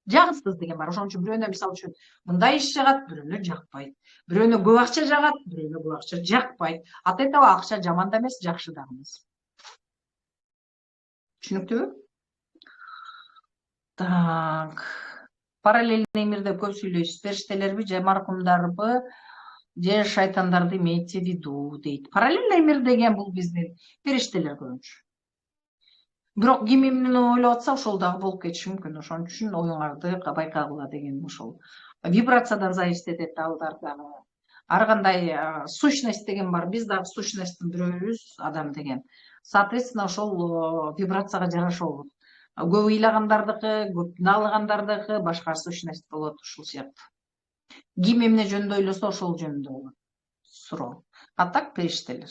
жагымсыз деген бар. Ошон үчүн бирөөнө мисалы үчүн мындай иш жагат, бирөөнө жакпайт. Бирөөнө көп акча жагат, бирөөнө көп акча жакпайт. От этого акча жаман да эмес, жакшы да эмес. Түшүнүктүүбү? Так. Параллельный мирде көп сүйлөйсүз. Периштелерби же маркумдарбы? же шайтандарды имейте в виду дейт. Параллельный мир деген бул биздин периштелер көбүнчө. Бирок ким эмнени ойлоп атса ошол дагы болуп кетиши мүмкүн. Ошон үчүн оюңарды байкагыла деген ошол вибрациядан зависит этет алдар дагы. Ар кандай сущность деген бар. Биз дагы сущносттун бирөөбүз адам деген. Соответственно, ошол вибрацияга жараша болот. Көп ыйлагандардыкы, көп наалыгандардыкы башка сущность болот ушул сыяктуу. Ким эмне жөнүндө ойлосо ошол жөнүндө болот суроо. А так периштелер.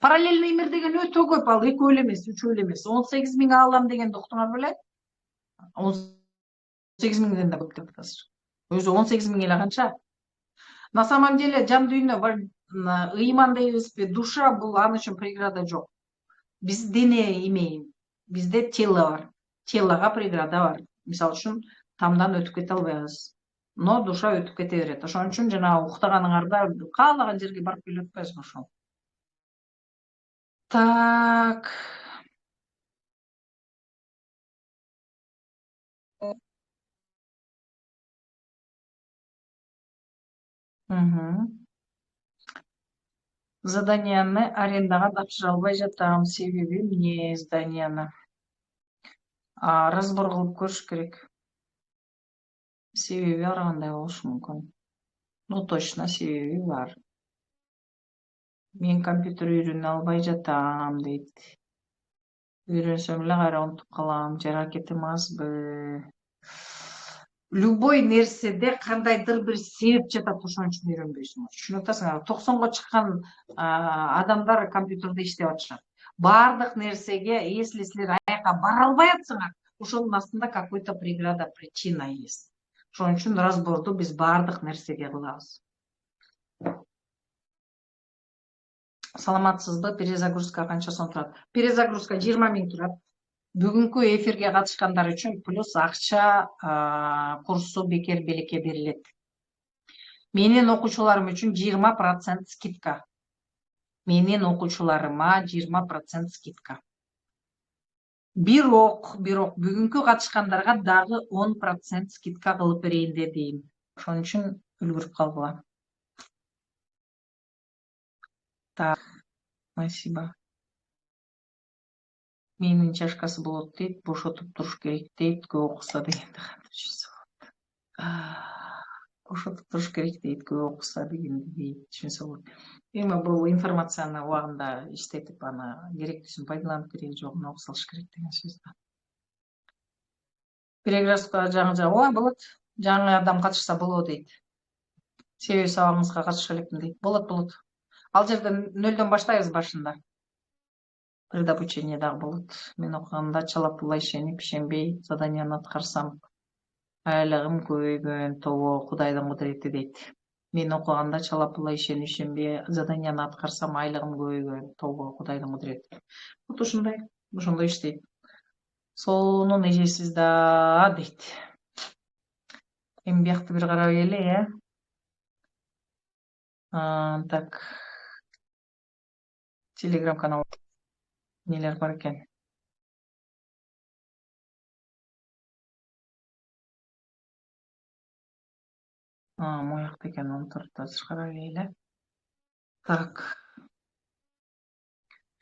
Параллельный мир деген өтө көп, ал экөө эле эмес, үчөө эле эмес. 18.000 аалам дегенди уктуңар беле? 18.000ден да көп деп атасыз. Өзү 18.000 эле канча? На самом деле жан дүйнө бар, ыйман дейбизби, душа бул ан үчүн преграда жок. Биз дене имеем, бизде тело бар. Телога преграда бар. Мисалы үчүн тамдан өтүп кете албайбыз. Но душа өтүп кете берет. Ошон үчүн жана уктаганыңарда каалаган жерге барып келип атпайсызбы ошол. Так. Заданияны арендага тапшыра албай жатам. Себеби эмне зданияны? Разбор кылып көрүш керек. Себеби ар кандай болушу мүмкүн. Ну точно себеби бар. Мен компьютер үйрөнө албай жатам дейт. Үйрөнсөм эле кайра унутуп калам. Жаракетим азбы? Любой нерседе кандайдыр бир себеп жатат, ошон үчүн үйрөнбөйсүң. Түшүнүп атасыңарбы? 90го чыккан адамдар компьютерде иштеп атышат. Бардык нерсеге, если силер аяка бара албай атсаңар, ошонун астында какой-то преграда, причина есть. Ошон үчүн разборду биз бардык нерсеге кылабыз. Саламатсызбы? Перезагрузка канча сом турат? Перезагрузка 20 миң турат. Бүгүнкү эфирге катышкандар үчүн плюс акча курсу бекер белекке берилет. Менин окуучуларым үчүн 20% скидка. Менин окуучуларыма 20% скидка. Бирок бүгүнкү катышкандарга дагы 10% скидка кылып берейин дедим. Ошон үчүн үлгүрүп калгыла. Так, спасибо. Менин чашкасы болот дейт, бошотуп туруш керек дейт, көп окуса дегенди кантип бошотуп туруш керек дейт, көп окуса дегенди дейт, түшүнсө болот. Эми бул информацияны убагында иштетип, аны керектүүсүн пайдаланып кереги жогун окуп салыш керек деген сөз да. Перегрузка жаңы болот. Жаңы адам катышса болот дейт. Себеби сабагыңызга катышып элекмин дейт. Болот. Ал жерде нөлдөн баштайбыз башында. Предобучение дагы болот. Мен окуганда чалапула ишенип, ишенбей заданияны аткарсам, айлыгым көбөйгөн, тобо Кудайдын кудурети дейт. Мен окуганда чалапула ишенип, ишенбей заданияны аткарсам, айлыгым көбөйгөн, тобо Кудайдын кудурети. Вот ошондой иштейт. Сонун эжесиз да дейт. Эми биякты бир карап эле, Так. Телеграм-канал нелер бар экен? Моякта экен, оны туртта карап эле. Так.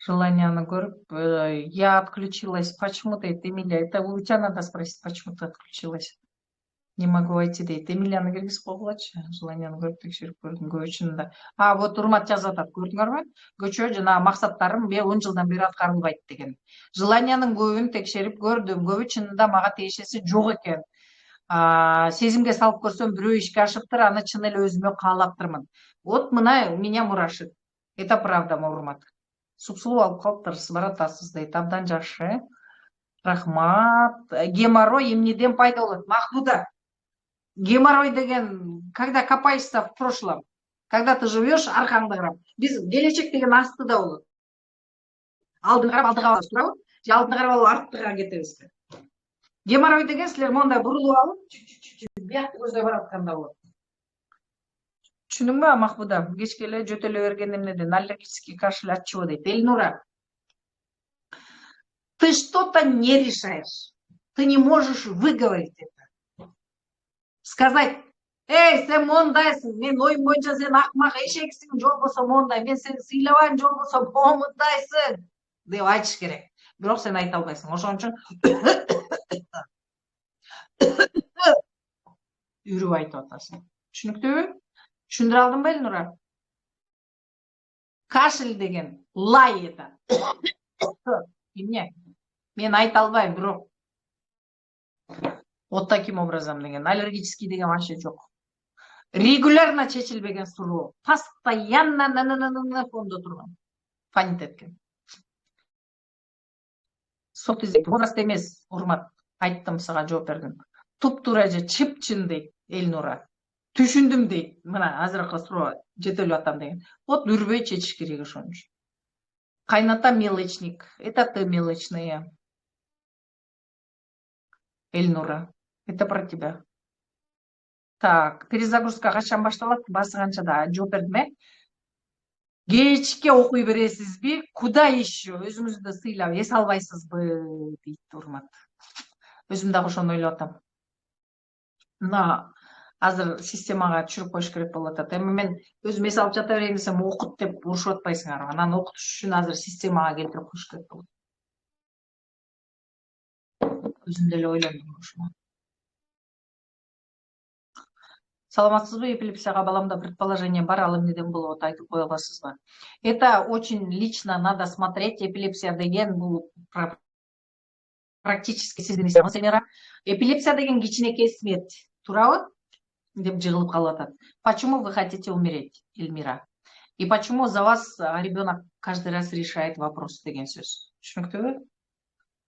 Желанияны көрүп, я отключилась. Почему ты, Эмилия? Это у тебя надо спросить, почему ты отключилась. Не могу войти дейт. Эмилияны киргизип койгулачы. Желанияны көрүп текшерип көрдүм, көчүндө. Вот урмат жазып атат, көрдүңөрбү? Көчө жана максаттарым 10 жылдан бери аткарылбайт деген. Желаниянын көбүн текшерип көрдүм, көбү чынында мага тиешеси жок экен. Сезимге салып көрсөм, бирөө ишке ашыптыр, аны чын эле өзүмө каалаптырмын. Вот мына меня мурашит. Это правда, урмат. Супсулуу алып калыптырсыз, баратасыз дейт. Абдан жакшы. Рахмат. Геморрой эмнеден пайда болот? Махмуда. Геморрой деген, когда копаешься в прошлом, когда ты живешь аркаңды карап, биз келечек деген астыда болот. Алдын карап алдыга барабыз, туурабы? Же алдын карап алып арттыга кетебизби? Геморрой деген силер мондай бурулуп алып, биякты көздөй баратканда болот. Түшүндүңбү, Махмуда? Кечке эле жөтөлө берген эмнеден? Аллергический кашель от чего дейт? Эльнура, ты что-то не решаешь. Ты не можешь выговорить это. Сказать Сен мондайсың, мен оюм боюнча сен акмак эшексиң, же болбосо мондай, мен сени сыйлабайм, же болбосо момундайсың деп айтыш керек. Бирок сен айта албайсың. Ошон үчүн үрүп айтып атасың. Түшүнүктүүбү? Түшүндүрө алдымбы Элнура? Кашель деген лай это. Эмне? Мен айта албайм, бирок вот таким образом деген, аллергический деген вообще жок. Регулярно чечилбеген суроо, постоянно фондо турган, фонит эткен. Сот изеп, возраст эмес, урмат. Айттым, сага жооп бердим. Туп-туура же чыпчын дейт Элнура. Түшүндүм дейт. Мына азыркы суроо жетелеп атам деген. Вот үрбөй чечиш керек ошон үчүн. Кайната мелочник. Это ты мелочная. Эльнура. Это про тебя. Так, перезагрузка качан башталат? Басганча да жооп бердим, Кечке окуй бересизби? Куда еще? Өзүңүздү сыйлап эс албайсызбы? Дейт урмат. Өзүм дагы ошону ойлоп атам. Мына азыр системага түшүрүп коюш керек болуп атат. Эми мен өзүм эс алып жата берейин десем, окут деп урушуп атпайсыңарбы? Анан окутуш үчүн азыр системага келтирип коюш керек болот. Өзүм деле ойлондум ушуну. Саламатсызбы? Эпилепсияга баламда предположение бар, ал эмнеден болот, айтып кое аласызбы? Это очень лично надо смотреть. Эпилепсия деген бул практически сиздин Эльмира. Эпилепсия деген кичинекей смерть. Туурабы? Деп жыгылып калып атат. Почему вы хотите умереть, Эльмира? И почему за вас ребенок каждый раз решает вопрос деген сөз. Түшүнүктүүбү?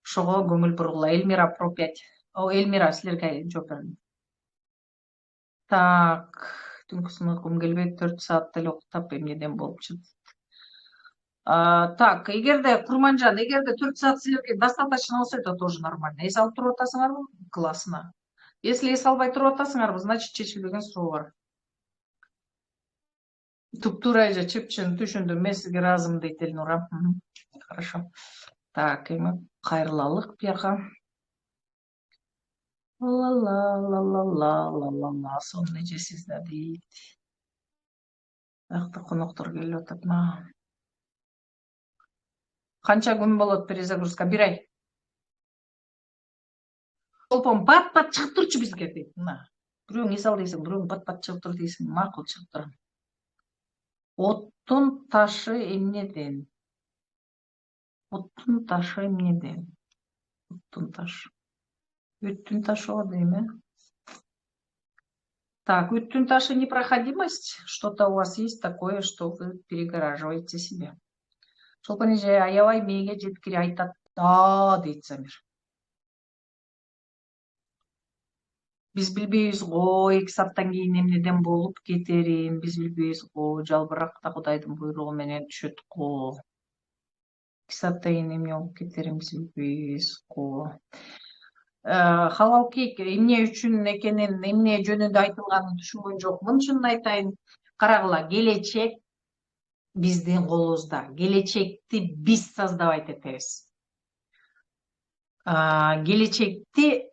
Ошого көңүл бургула. Эльмира про 5. Эльмира, силерге жооп бердим. Так, түнкүсүн уйкум келбейт, 4 саат эле уктап эмнеден болуп жатат. Так, эгерде Курманжан, эгерде 4 саат силерге достаточно болсо, это тоже нормально. Эс алып туруп атасыңарбы? Классно. Если эс албай туруп атасыңарбы, значит чечилбеген суроо бар. Туп-туура же чыпчын, түшүндүм. Мен сизге ыраазымын дейт Эльнура. Хорошо. Так, эми кайрылалык бияка. Ла-ла-ла-ла-ла-ла-ла-ла. Сонун эжесиз да дейт. Биякта коноктор келип атат. Канча күн болот перезагрузка? 1 ай. Толпон бат-бат чыгып турчу бизге дейт. Мына. Бирөөң эс ал дейсиң, бирөөң бат-бат чыгып тур дейсиң. Макул чыгып турам. Оттун ташы эмнеден? Оттун ташы эмнеден? Оттун ташы. Өттүн ташы о дейм, Так, өттүн ташы непроходимость. Что-то у вас есть такое, что вы перегораживаете себе. Чолпон эже аябай мээге жеткире айтат да дейт Замир. Биз билбейбиз го, 2 сааттан кийин эмнеден болуп кетерин, биз билбейбиз го, жалбырак да Кудайдын буйругу менен түшөт го. 2 сааттан кийин эмне болуп кетерин биз билбейбиз го. Халал кейк эмне үчүн экенин, эмне жөнүндө айтылганын түшүнгөн жокмун, чынын айтайын. Карагыла, келечек биздин колубузда. Келечекти биз создавать этебиз. Келечекти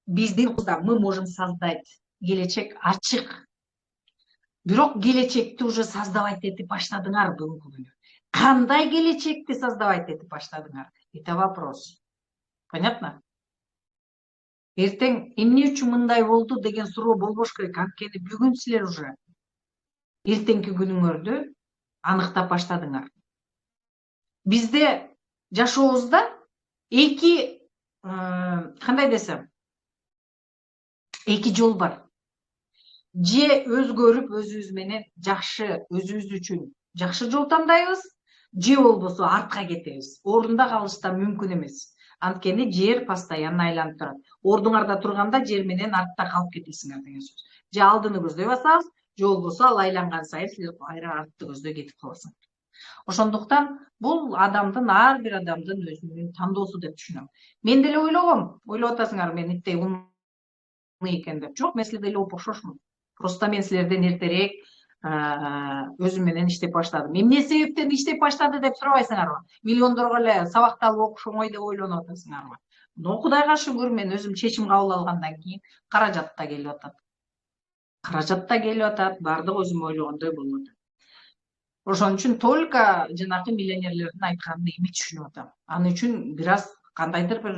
биздин колубузда, мы можем создать. Келечек ачык. Бирок келечекти уже создавать этип баштадыңар бүгүнкү күнү. Кандай келечекти создавать этип баштадыңар? Это вопрос. Понятно? Эртең эмне үчүн мындай болду деген суроо болбош керек. Анткени бүгүн силер уже эртеңки күнүңөрдү аныктап баштадыңар. Бизде жашообузда кандай десем, эки жол бар. Же өзгөрүп өзүбүз менен жакшы, өзүбүз үчүн жакшы жол тандайбыз, же болбосо артка кетебиз. Ордунда калыш да мүмкүн эмес. Анткени жер постоянно айланып турат. Ордуңарда турганда жер менен артта калып кетесиңер деген сөз. Же алдыны көздөй басабыз, же болбосо ал айланган сайын силер артты көздөй кетип каласың. Ошондуктан бул ар бир адамдын өзүнүн тандоосу деп түшүнөм. Мен деле ойлогом, ойлоп атасыңар мен иттей умный экен деп. Жок, мен силердей эле окшошмун. Просто мен силерден эртерээк өзүм менен иштеп баштадым. Эмне себептен иштеп баштады деп сурабайсыңарбы? Миллиондорго эле сабакталып окушоңой деп ойлонуп атасыңарбы? Но Кудайга шүгүр, мен өзүм чечим кабыл алгандан кийин каражат да келип атат. каражат да келип атат, баардыгы өзүм ойлогондой болуп атат. Ошон үчүн только жанагы миллионерлердин айтканын эми түшүнүп атам. Аны үчүн бир аз кандайдыр бир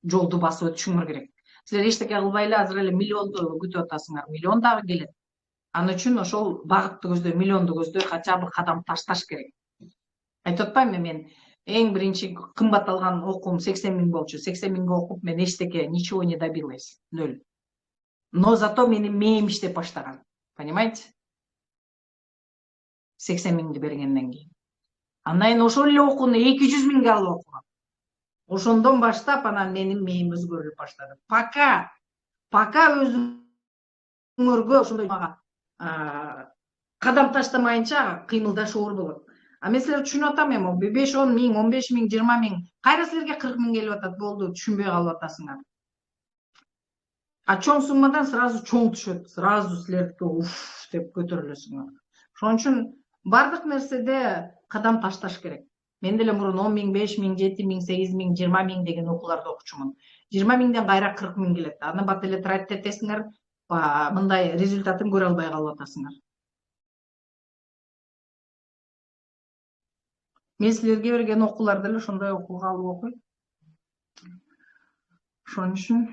жолду басып өтүшүңөр керек. Силер эчтеке кылбай эле азыр эле миллионду күтүп атасыңар. Миллион дагы келет. Аны үчүн ошол багытты көздөй, миллионду көздөй хотя бы кадам ташташ керек. Айтып атпаймынбы мен эң биринчи кымбат алган окуум 80.000 болчу. 80.000ге окуп мен эчтеке ничего не добилась. Ноль. Но зато менин мээм иштеп баштаган. Понимаете? 80.000 бергенден кийин. Андан кийин ошол эле окууну 200.000ге алып окугам. Ошондон баштап анан менин мээм өзгөрүп баштады. Пока өзүңөргө ошондой кадам таштамайынча кыймылдаш оор болот. А мен силерди түшүнүп атам эми 5-10 миң, 15 миң, 20 миң. Кайра силерге 40 миң келип атат, болду, түшүнбөй калып атасыңар. А чоң суммадан сразу чоң түшөт. Сразу силердики уф деп көтөрүлөсүңөр. Ошон үчүн бардык нерседе кадам ташташ керек. Мен деле мурун 10 миң, 5 миң, 7 миң, 8 миң, 20 миң деген окууларды окучумун. 20 миңден кайра 40 миң келет. Аны бат эле трать этесиңер, мындай результатын көрө албай калып атасыңар. Мен силерге берген окууларды эле ошондой окууга алып окуйм. Ошон үчүн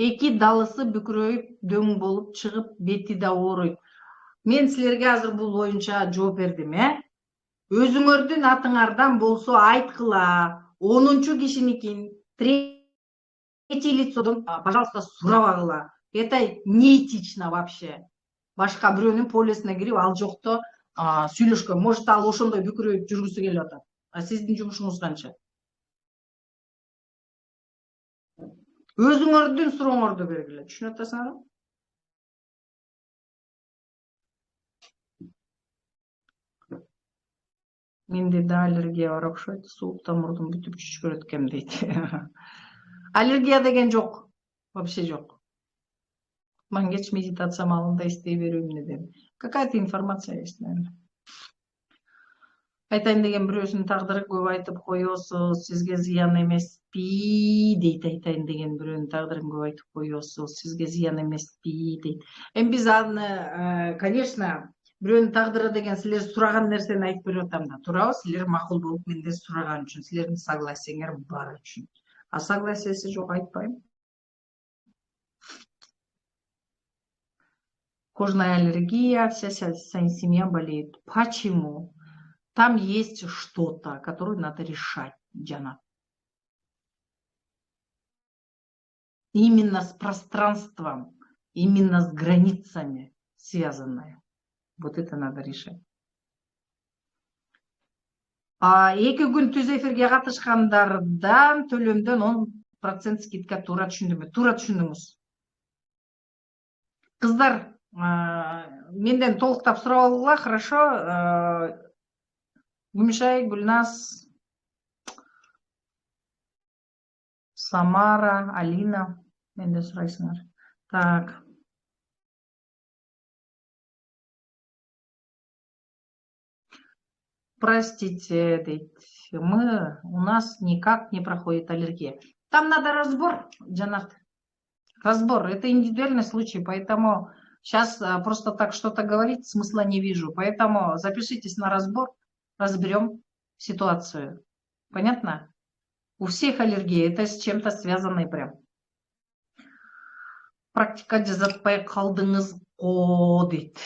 эки далысы бүкүрөйүп, дөң болуп чыгып, бети да ооруйт. Мен силерге азыр бул боюнча жооп бердим, Өзүңөрдүн атыңардан болсо айткыла, 10-чу кишиникин, третий лицодон, пожалуйста, сурабагыла. Это неэтично вообще. Башка бирөөнүн полесине кирип, ал жокто сүйлөшкөн. Может, ал ошондой бүкүрөйүп жүргүсү келип атат. А сиздин жумушуңуз канча? Өзүңөрдүн сурооңорду бергиле. Түшүнүп атасыңарбы? Менде да аллергия бар окшойт. Сууктан мурдум бүтүп чүчкүрөт экен дейт. Аллергия деген жок. Вообще жок. Мангеч медитация маалында иштей берүүм дедим. Какая-то информация есть, наверное. Айтайын деген бирөөсүнүн тагдыры көп айтып коесуз, сизге зыян эмеспи дейт. Айтайын деген бирөөнүн тагдырын көп айтып коесуз, сизге зыян эмеспи дейт. Эми биз аны, конечно, бирөөнүн тагдыры деген силер сураган нерсени айтып берип атам да, туурабы? Силер макул болуп менден сураган үчүн, силердин согласиеңер бар үчүн. А согласиясы жок айтпайм. Кожная аллергия, вся семья болеет. Почему? Там есть что-то, которое надо решать, Джана. Именно с пространством, именно с границами связанное. Вот это надо решать. Эки күн түз эфирге катышкандардан төлөмдөн 10% скидка туура түшүндүмбү? Туура түшүндүңүз. Кыздар, менден толуктап сурап алгыла, хорошо? Гүмүшай, Гүлназ, Самара, Алина, менден сурайсыңар. Так. Простите, дейт. У нас никак не проходит аллергия. Там надо разбор, Джанат. Разбор. Это индивидуальный случай, поэтому сейчас просто так что-то говорить смысла не вижу. Поэтому запишитесь на разбор, разберем ситуацию. Понятно? У всех аллергия, это с чем-то связано прям. Практика жазатпай калдыңызго дейт.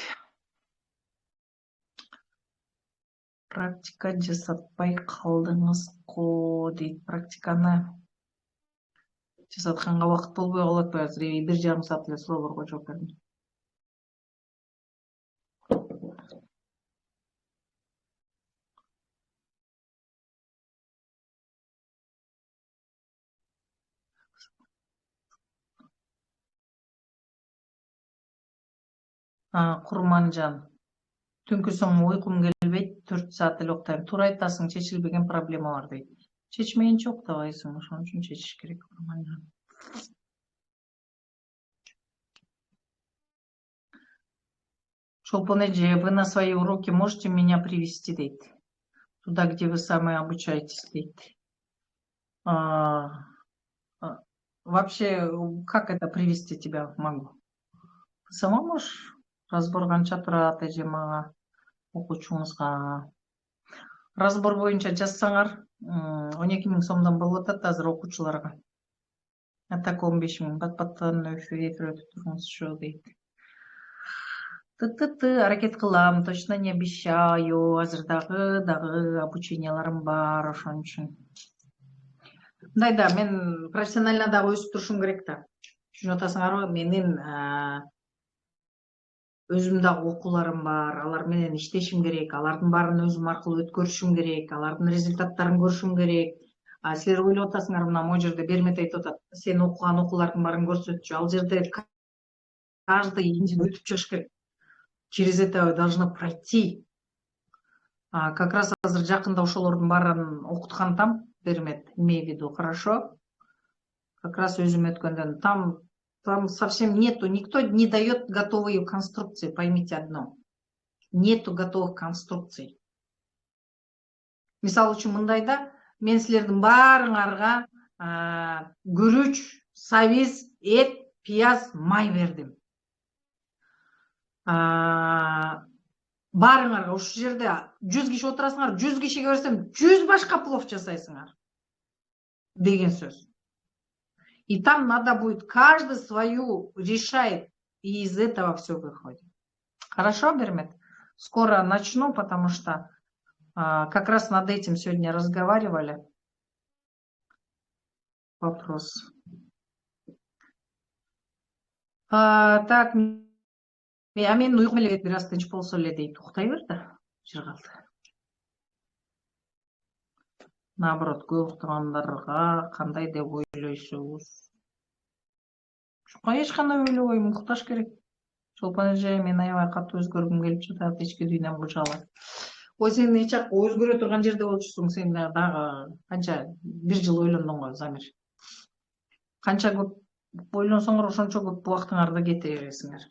Практика жасатпай калдыңызго дейт. Практиканы жасатканга убакыт болбой калып атпайбы? Азыр 1,5 саат эле суроолорго жооп бердим. Курманжан. Түнкү соң уйкум келбейт, 4 саат эле уктайм. Туура айтасың, чечилбеген проблемалар дейт. Чечмейинче уктабайсың, ошон үчүн чечиш керек, Курманжан. Шолпон эже, вы на свои уроки можете меня привести, дейт. Туда, где вы самые обучаетесь, дейт. Вообще, как это привести тебя могу? Ты сама можешь разбор канча турат эжемага окуучуңузга? Разбор боюнча жазсаңар 12.000 сомдон болуп атат азыр окуучуларга. А так 15.000 бат-баттан эфир өтүп туруңузчу дейт. Ты аракет кылам, точно не обещаю. Азыр дагы обученияларым бар, ошон үчүн. Мындай да, мен профессионально дагы өсүп турушум керек да. Түшүнүп атасыңарбы? Менин өзүм дагы окууларым бар, алар менен иштешим керек, алардын баарын өзүм аркылуу өткөрүшүм керек, алардын результаттарын көрүшүм керек. Силер ойлоп атасыңар, мына могу жерде Бермет айтып атат, сен окуган окуулардын баарын көрсөтчү. Ал жерде каждый өтүп чыгыш керек. Через это должно пройти. Как раз азыр жакында ошолордун баарын окуткантам, Бермет, имей в виду, хорошо? Как раз өзүм өткөндөн там совсем нету, никто не дает готовые конструкции, поймите одно. Нету готовых конструкций. Мисалы үчүн мындайда, мен силердин баарыңарга күрүч, сабиз, эт, пияз, май бердим. Баарыңарга ушул жерде 100 киши отурасыңар, 100 кишиге берсем, 100 башка плов жасайсыңар деген сөз. И там надо будет, каждый свою решает, и из этого все выходит. Хорошо, Бермет? Скоро начну, потому что как раз над этим сегодня разговаривали. Вопрос. Так, мен уйгум эле кетип бир аз тынч болсо эле дейт. Уктай бер да, жыргалды. Наоборот, көп уктагандарга кандай деп ойлойсуз? Эч кандай ойлобойм, укташ керек. Чолпон эже, мен аябай катуу өзгөргүм келип жатат, ички дүйнөм кыжалат. Ой, сен эч жак өзгөрө турган жерде болчусуң, сен дагы канча бир жыл ойлондуң го, Замир. Канча көп ойлонсоңор, ошончо көп убактыңарды кетире бересиңер.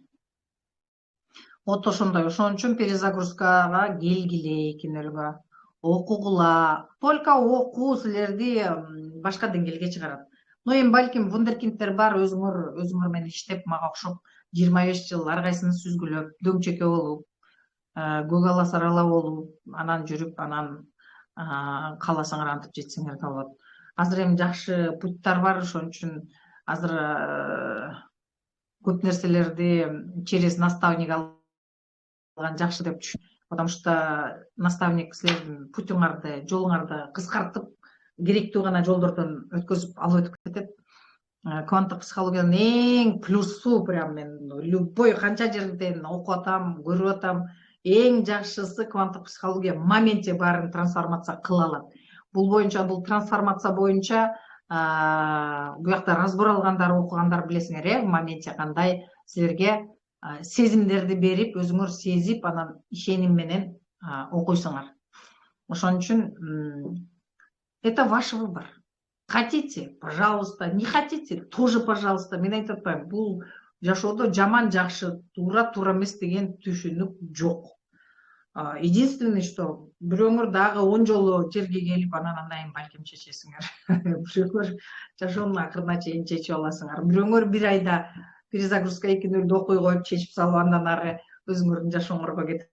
Вот ошондой, ошон үчүн перезагрузкага келгиле экинөлгө. Окугула. Только окуу силерди башка деңгээлге чыгарат. Но эми балким вундеркиндтер бар, өзүңөр менен иштеп, мага окшоп 25 жыл ар кайсыны сүзгүлөп, дөңчөкө болуп, көк ала сарала болуп, анан жүрүп, анан кааласаңар антип жетсеңер да болот. Азыр эми жакшы путтар бар, ошон үчүн азыр көп нерселерди через наставник алган жакшы деп түшүнөм. Потому что наставник силердин путуңарды, жолуңарды кыскартып, керектүү гана жолдордон өткөзүп алып өтүп кетет. Кванттык психологиянын эң плюсу, прям мен любой канча жерден окуп атам, көрүп атам, эң жакшысы кванттык психология моменте баарын трансформация кыла алат. Бул боюнча, бул трансформация боюнча буякта разбор алгандар, окугандар билесиңер, в моменте кандай силерге сезимдерди берип, өзүңөр сезип, анан ишеним менен окуйсуңар. Ошон үчүн это ваш выбор. Хотите, пожалуйста, не хотите, тоже пожалуйста. Мен айтып атпайм, бул жашоодо жаман жакшы, туура эмес деген түшүнүк жок. Единственное, что бирөөңөр дагы 10 жолу жерге келип, анан андан балким чечесиңер. Бирөөңөр жашоонун акырына чейин чечип аласыңар. Бирөөңөр бир айда перезагрузка экинөлдү окуй коюп чечип салып, андан ары өзүңөрдүн жашооңорго кетип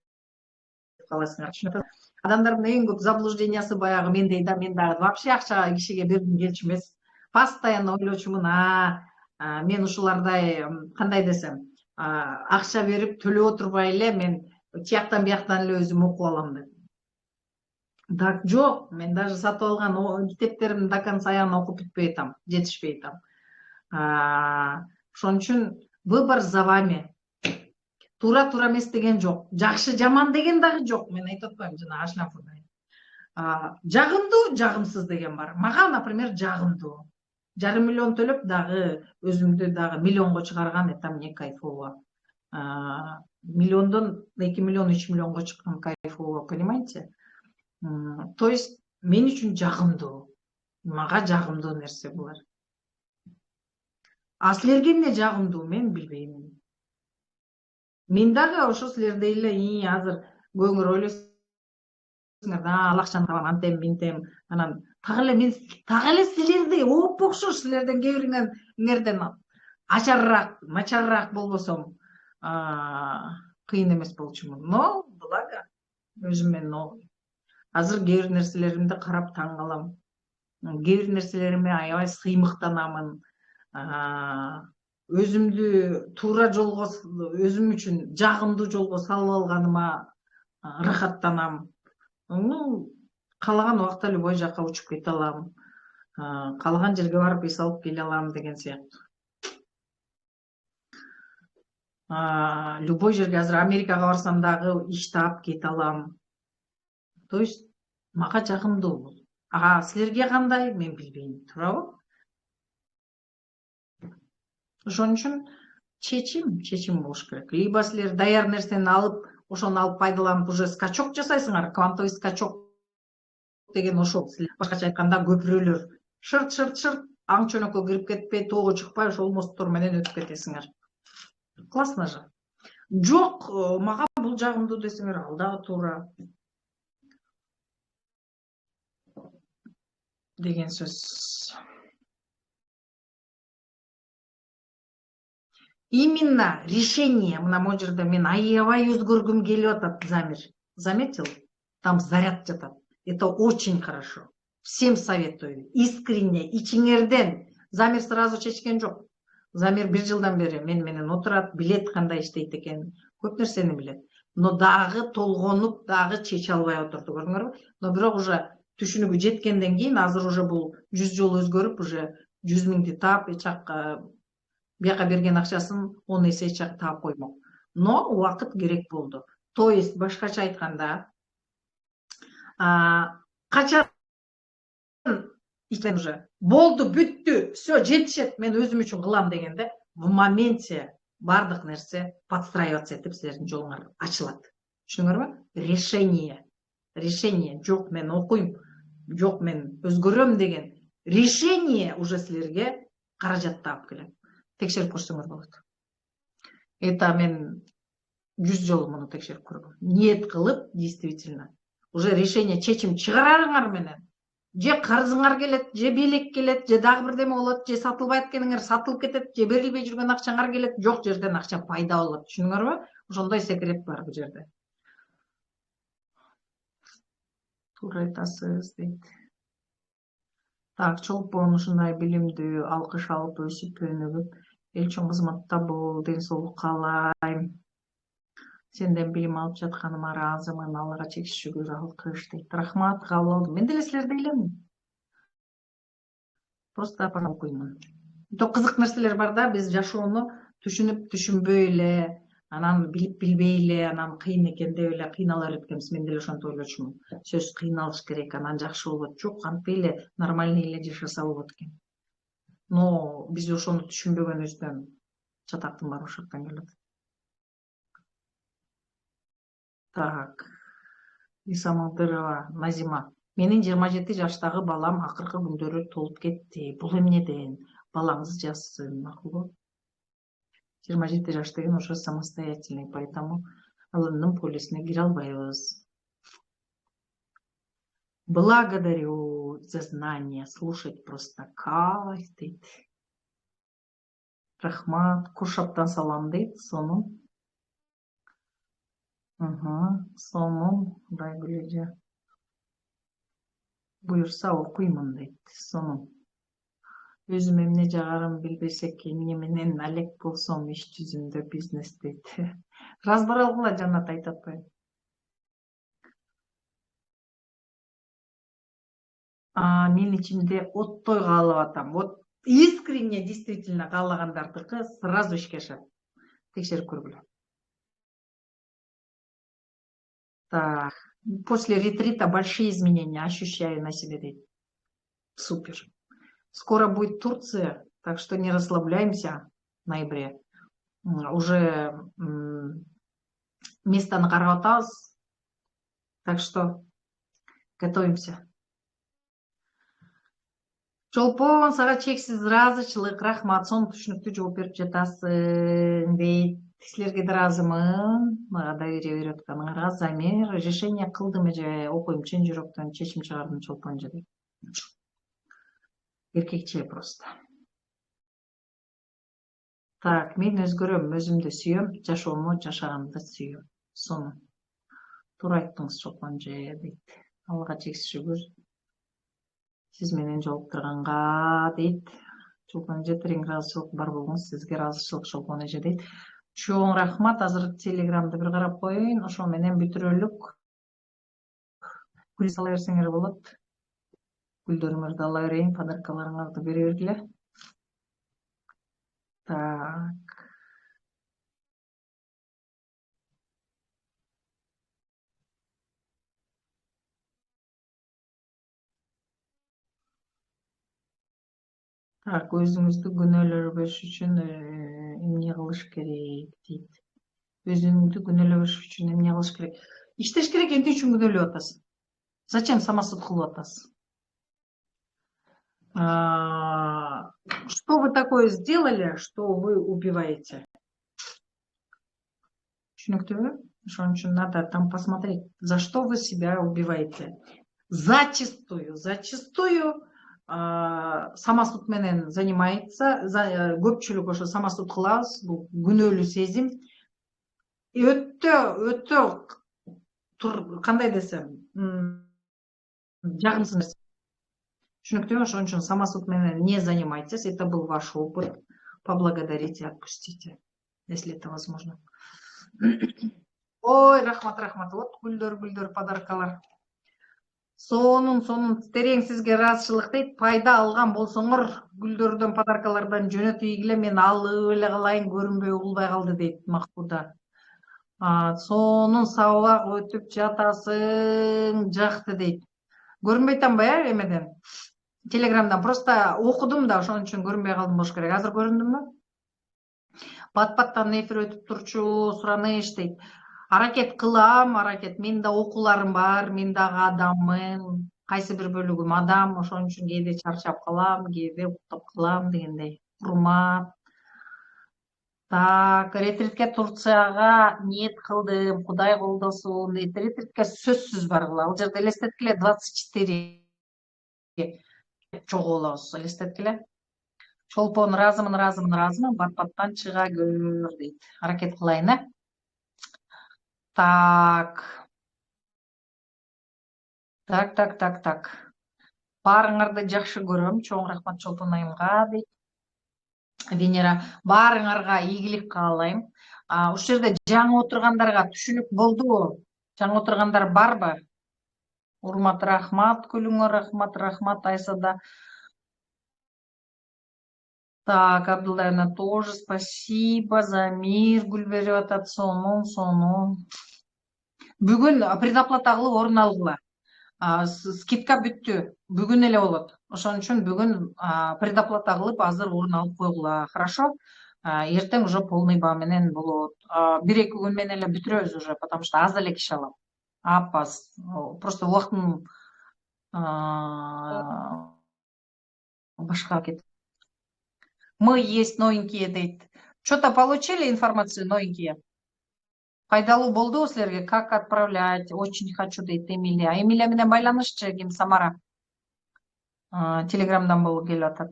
каласыңар. Түшүнүп атасыңар? Адамдардын эң көп заблуждениясы баягы мендей да, мен дагы вообще акча кишиге бергим келчү эмес. Постоянно ойлочумун, мен ушулардай, кандай десем, акча берип төлөп отурбай эле мен тияктан бияктан эле өзүм окуп алам деп. Так жок, мен даже сатып алган китептеримди до конца аягына окуп бүтпөй атам, жетишпей атам. Ошон үчүн выбор за вами. Туура эмес деген жок, жакшы жаман деген дагы жок. Мен айтып атпайм, жана ашнафурдай. Жагымдуу, жагымсыз деген бар. Мага, например, жагымдуу. 500 000 төлөп дагы өзүмдү дагы миллионго чыгарган, это мне кайфово. Миллиондон 2 миллион, 3 миллионго чыккан кайфово, понимаете? То есть мен үчүн жагымдуу. Мага жагымдуу нерсе булар. Силерге эмне жагымдуу, мен билбейм. Мен дагы ошо силердей эле азыр көңүл ойлойсуңар. ал акчаны табам, антем минтем, анан мен силерди оп окшош, силерден кээ бириңерден ачарыраак, начарыраак болбосом кыйын эмес болчумун. Но благо өзүм менен азыр кээ бир нерселеримди карап таң калам. Кээ бир нерселериме аябай сыймыктанамын. Өзүмдү туура жолго, өзүм үчүн жагымдуу жолго салып алганыма ырахаттанам. Каалаган убакта любой жака учуп кете алам, каалаган жерге барып эс алып келе алам деген сыяктуу. Любой жерге, азыр Америкага барсам дагы иш таап кете алам. То есть мага жагымдуу бул. Силерге кандай, мен билбейм, туурабы? Ошон үчүн чечим болуш керек. Либо силер даяр нерсени алып, ошону алып пайдаланып уже скачок жасайсыңар. Квантовый скачок деген ошол. Башкача айтканда көпүрөлөр шырт аң чөнөккө кирип кетпей, тоого чыкпай ошол мосттор менен өтүп кетесиңер. Классно же. Жок, мага бул жагымдуу десеңер, ал дагы туура деген сөз. Именно решение, мына могу жерде мен аябай өзгөргүм келип атат, Замир. Заметил? Там заряд жатат. Это очень хорошо. Всем советую. Искренне, ичиңерден. Замир сразу чечкен жок. Замир 1 жылдан бери мен менен отурат, билет кандай иштейт экенин, көп нерсени билет. Но дагы толгонуп, дагы чече албай отурду, көрдүңөрбү? Но бирок уже түшүнүгү жеткенден кийин азыр уже бул 100 жолу өзгөрүп, уже 100 миңди таап, эч жакка бияка берген акчасын 10 эсе эч жакка таап коймок. Но убакыт керек болду. То есть башкача айтканда, качан уже болду, бүттү, все жетишет, мен өзүм үчүн кылам дегенде, в моменте бардык нерсе подстраиваться этип силердин жолуңар ачылат. Түшүндүңөрбү? Решение жок, мен окуйм, жок, мен өзгөрөм деген решение уже силерге каражат таап келет. Текшерип көрсөңөр болот. Это мен 100 жолу муну текшерип көргөм. Ниет кылып, действительно уже решение, чечим чыгарарыңар менен, же карызыңар келет, же белек келет, же дагы бирдеме болот, же сатылбай кеткениңер сатылып кетет, же берилбей жүргөн акчаңар келет, жок жерден акча пайда болот. Түшүндүңөрбү? Ошондой секрет бар бул жерде. Туура айтасыз дейт. Так, чолпон ушундай билимдүү, алкыш алып өсүп өнүгүп, эл үчүн кызматта бол, ден соолук каалайм. Сенден билим алып жатканыма ыраазымын, Аллага чексиз шүгүр, алкыш дейт. Рахмат, кабыл алдым. Мен деле силердей элемин. Просто окуймун. Кызык нерселер бар да, биз жашоону түшүнүп түшүнбөй эле, анан билип билбей эле, анан кыйын экен деп эле кыйнала берет экенбиз. Мен деле ошентип ойлочумун. Сөзсүз кыйналыш керек, анан жакшы болот. Жок, антпей эле нормальный эле жашаса болот экен. Но биз ошону түшүнбөгөнүбүздөн чатактын баары ошол жактан келет. Так. Исамылдырова Назима. Менин 27 жаштагы балам акыркы күндөрү толуп кетти. Бул эмнеден? Балаңыз жазсын, макулбу? 27 жаш деген уже самостоятельный, поэтому алымдын полисине кире албайбыз. Благодарю за знание. Слушать просто кайф дейт. Рахмат. Куршаптан салам дейт. Сонун. Сонун. Құдай буюрса окуймун дейт. Сонун. Өзүм эмне жагарым билбесек, эмне менен алек болсом иш жүзүндө бизнес дейт. Разбор алгыла, Жанат, айтып атпайбы? Мен ичимде оттой каалап атам. Вот искренне, действительно каалагандардыкы сразу ишке ашат. Текшерип көргүлө. Так. После ретрита большие изменения ощущаю на себе дейт. Супер. Скоро будет Турция, так что не расслабляемся в ноябре. Уже местаны карап атабыз. Так что готовимся. Чолпон, сага чексиз ыраазычылык, рахмат. Сонун түшүнүктүү жооп берип жатасың дейт. Силерге да ыраазымын. Мага доверие берип атканыңарга. Замир решение кылдымы же окуйм чын жүрөктөн чечим чыгардым чолпон же деп. Эркекче просто. Так, мен өзгөрөм, өзүмдү сүйөм, жашоому жашаганды сүйөм. Сону туура айттыңыз чолпон же дейт. Аллага чексиз шүгүр. Сиз менен жолуктурганга дейт. Чолпон эже терең ыраазычылык бар болгоңуз, сизге ыраазычылык чолпон эже дейт. Чоң рахмат. Азыр телеграмды бир карап коеюн. Ошол менен бүтүрөлүк. Гүл сала берсеңер болот. Гүлдөрүңөрдү ала берейин, подаркаларыңарды бере бергиле. Так. Так, өзүңүздү күнөөлөбөш үчүн эмне кылыш керек дейт. Өзүңдү күнөөлөбөш үчүн эмне кылыш керек? Иштеш керек, эмне үчүн күнөөлөп атасың? Зачем самосуд кылып атасың? Что вы такое сделали, что вы убиваете? Түшүнүктүүбү? Ошон үчүн надо там посмотреть, за что вы себя убиваете. Зачастую самосуд менен занимается, көпчүлүк ошо самосуд кылабыз, бул күнөөлүү сезим. Өтө кандай десем, жагымсыз нерсе. Түшүнүктүүбү? Ошон үчүн самосуд менен не занимайтесь, это был ваш опыт. Поблагодарите, отпустите, если это возможно. Ой, рахмат, вот гүлдөр, подаркалар. Сонун терең сизге ыраазычылык дейт. Пайда алган болсоңор, гүлдөрдөн, подаркалардан жөнөтүйгүле, мен алып эле калайын, көрүнбөй угулбай калды дейт Макбуда. Сонун сабак өтүп жатасың, жакты дейт. Көрүнбөй атамбы эмеден? Телеграмдан просто окудум да, ошон үчүн көрүнбөй калдым болуш керек. Азыр көрүндүмбү? Бат-баттан эфир өтүп турчу, сураныш дейт. Аракет кылам, мен да окууларым бар, мен дагы адаммын. Кайсы бир бөлүгүм адам, ошон үчүн кээде чарчап калам, кээде уктап калам дегендей. Урмат. Так, ретритке Турцияга ниет кылдым, Кудай колдосун дейт. Ретритке сөзсүз баргыла. Ал жерде элестеткиле 24 чогуу болобуз. Элестеткиле. Чолпон ыраазымын, бат-баттан чыга көр дейт. Аракет кылайын, Так. Баарыңарды жакшы көрөм. Чоң рахмат Чолпон айымга дейт. Венера, баарыңарга ийгилик каалайм. Ушул жерде жаңы отургандарга түшүнүк болдубу? Жаңы отургандар барбы? Урмат, рахмат, күлүңөр, рахмат, Айсада. Так, Абдуллаевна тоже спасибо. Замир гүл берип атат, сонун. Бүгүн предоплата кылып орун алгыла. Скидка бүттү. Бүгүн эле болот. Ошон үчүн бүгүн предоплата кылып азыр орун алып койгула. Хорошо? Эртең уже полный баа менен болот. 1-2 күн менен эле бүтүрөбүз уже, потому что аз эле киши алам. Апас. Просто убактым башка кетип. Мы есть новенькие дейт. Что-то получили информацию новенькие? Пайдалуу болдубу силерге? Как отправлять? Очень хочу дейт Эмилия. Эмилия менен байланышчы ким? Самара. Телеграмдан болуп келип атат.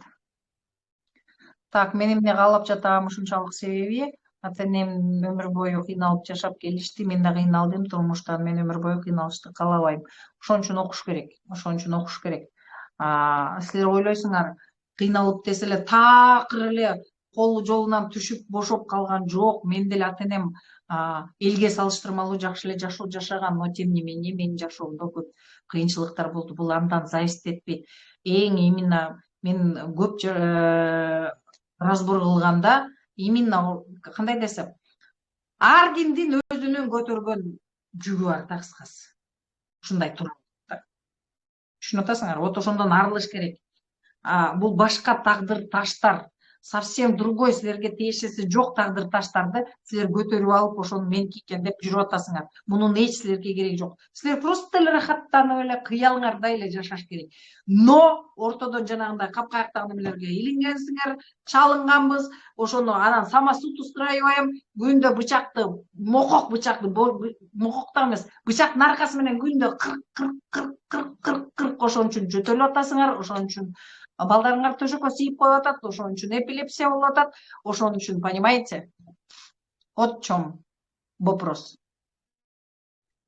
Так, мен эмне каалап жатам ушунчалык себеби, ата-энем өмүр бою кыйналып жашап келишти, мен да кыйналдым турмуштан, мен өмүр бою кыйналышты каалабайм. Ошон үчүн окуш керек. Силер ойлойсуңар, кыйналып десе эле такыр эле колу жолунан түшүп бошоп калган жок. Мен деле ата-энем элге салыштырмалуу жакшы эле жашоо жашаган, но тем не менее менин жашоомдо көп кыйынчылыктар болду. Бул андан зависит этпейт. Именно мен көп разбор кылганда именно кандай десем, ар кимдин өзүнүн көтөргөн жүгү бар да, кыскасы. Ушундай тууралыкта. Түшүнүп атасыңар? Вот ошондон арылыш керек. Бул башка тагдыр таштар. совсем другой силерге тиешеси жок тагдыр таштарды силер көтөрүп алып ошону меники экен деп жүрүп атасыңар. Мунун эч силерге кереги жок. Силер просто эле ырахаттанып эле кыялыңарда эле жашаш керек. Но ортодон жанагындай капкаяктагы немелерге илингенсиңер, чалынганбыз, ошону анан самосуд устраиваем, күндө бычакты, мокок бычакты, мококтак эмес, бычактын аркасы менен күндө кырк кырк кырк кырк кырк кырк ошон үчүн жөтөлүп атасыңар, ошон үчүн балдарыңар төшөккө сийип коюп атат, ошон үчүн эпилепсия болуп атат, ошон үчүн, понимаете? Вот в чем вопрос.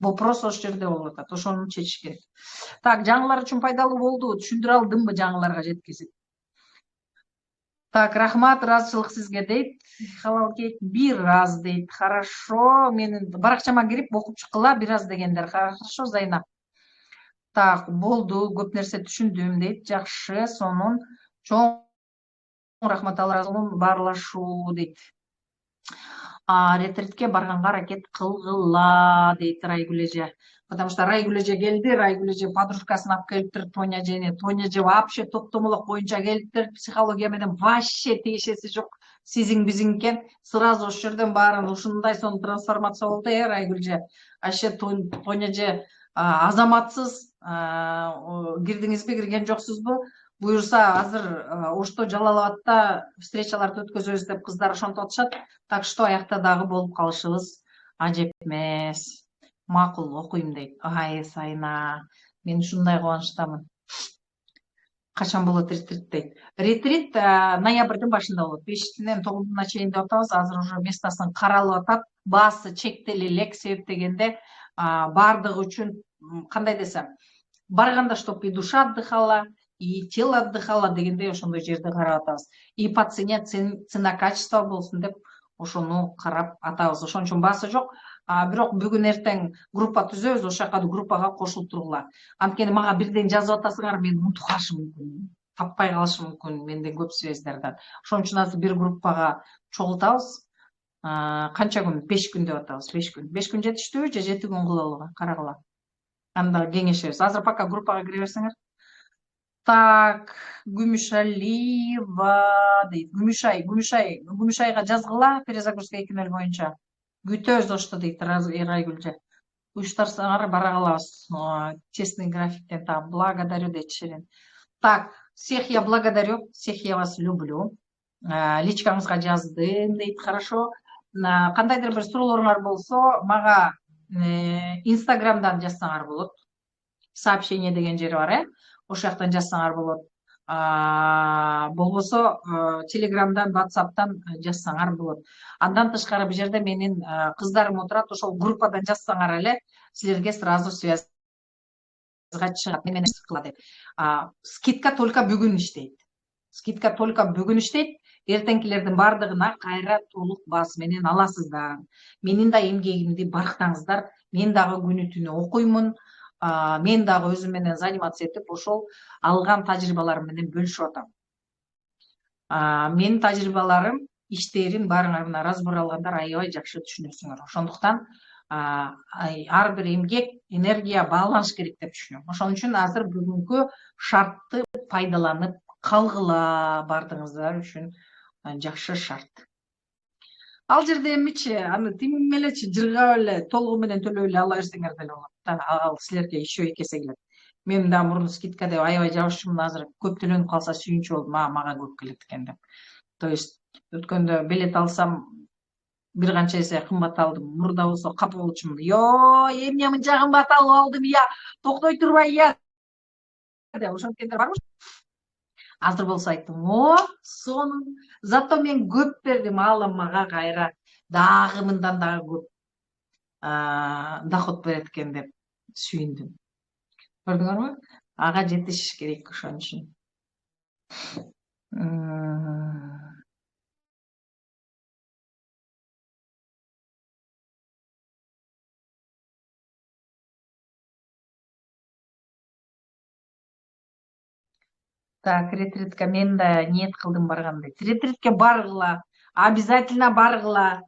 Вопрос ошол жерде болуп атат, ошону чечиш керек. Так, жаңылар үчүн пайдалуу болду, түшүндүрө алдымбы жаңыларга жеткизип? Так, рахмат, ыраазычылык сизге дейт. Халал кейк бир аз дейт. Хорошо, менин баракчама кирип окуп чыккыла бир аз дегендер. Хорошо, Зайнап. Так, болду, көп нерсе түшүндүм дейт. Жакшы, сонун чоң рахмат, Алла ыраазы болсун, баарлашуу дейт. Ретритке барганга аракет кылгыла дейт Райгүл эже. Потому что Райгүл эже келди, Райгүл эже подружкасын алып келиптир, Тоня эжени. Тоня эже вообще топтомолок боюнча келиптир, психология менен вообще тиешеси жок. Сизиң бизиң экен. Сразу ошол жерден баарын ушундай сонун трансформация болду, Райгүл эже. Вообще Тоня эже азаматсыз кирдиңизби, кирген жоксузбу? Буюрса азыр Ошто Жалал Абадта встречаларды өткөзөбүз деп кыздар ошентип атышат. Так что аякта дагы болуп калышыбыз ажеп эмес. Макул, окуйм дейт. Ай, Сайна, мен ушундай кубанычтамын. Качан болот ретрит дейт. Ретрит ноябрдын башында болот. 5-тен 9-уна чейин деп атабыз. Азыр уже местосын каралып атат. Баасы чектели элек, себеп дегенде бардыгы үчүн кандай десем, барганда чтоб и душа отдыхала, и тело отдыхало дегендей ошондой жерди карап атабыз. И по цене, цена качество болсун деп ошону карап атабыз. Ошон үчүн баасы жок. Бирок бүгүн эртең группа түзөбүз, ошол жака группага кошулуп тургула. Анткени мага бирден жазып атасыңар, мен унутуп калышым мүмкүн, таппай калышым мүмкүн менден көп связьдардан. Ошон үчүн азыр бир группага чогултабыз. Канча күн? 5 күн деп атабыз. 5 күн. 5 күн жетиштүүбү же 7 күн кылалыбы? Карагыла. Анда кеңешебиз. Азыр пока группага кире берсеңер. Так, Гүмүшалиева дейт. Гүмүшайга жазгыла перезагрузка 2.0 боюнча. Күтөбүз ошто дейт Райгүлжа. Уюштурсаңар бара калабыз. Честный графиктен так благодарю дейт Ширин. Так, всех я благодарю, всех я вас люблю. Личкаңызга жаздым дейт. Хорошо. Кандайдыр бир суроолоруңар болсо, мага Инстаграмдан жазсаңар болот. Сообщение деген жери бар, ошол жактан жазсаңар болот. Болбосо Телеграмдан, WhatsApp'тан жазсаңар болот. Андан тышкары бул жерде менин кыздарым отурат, ошол группадан жазсаңар эле силерге сразу связга чыгат. Мен кыла деп. Скидка только бүгүн иштейт. Скидка только бүгүн иштейт. Эртеңкилердин бардыгына кайра толук баасы менен аласыздар. Менин да эмгегимди барктаңыздар. Мен дагы күнү түнү окуймун. Мен дагы өзүм менен заниматься этип, ошол алган тажрыйбаларым менен бөлүшүп атам. Менин тажрыйбаларым, иштерим баарыңар мына разбор алгандар аябай жакшы түшүнөсүңөр. Ошондуктан ар бир эмгек, энергия бааланыш керек деп түшүнөм. Ошон үчүн азыр бүгүнкү шартты пайдаланып калгыла, бардыгыңыздар үчүн жакшы шарт. Ал жерде эмичи, аны тим элечи жыргап эле, толугу менен төлөп эле ала берсеңер деле болот. Ал силерге еще эки эсе келет. Мен да мурун скидка деп аябай жабышчумун, азыр көп төлөнүп калса сүйүнчү болдум, мага көп келет экен деп. То есть өткөндө билет алсам бир канча эсе кымбат алдым. Мурда болсо капа болчумун. Эмне мынча кымбат алып алдым я, токтой турбай я деп ошонткендер барбы? Азыр болсо айттым, сонун. Зато мен көп бердим, алым мага кайра дагы мындан дагы көп доход берет экен деп сүйүндүм. Көрдүңөрбү? Ага жетиш керек ошон үчүн. Так, ретритке мен да ниет кылдым баргандай. Ретритке баргыла, обязательно баргыла.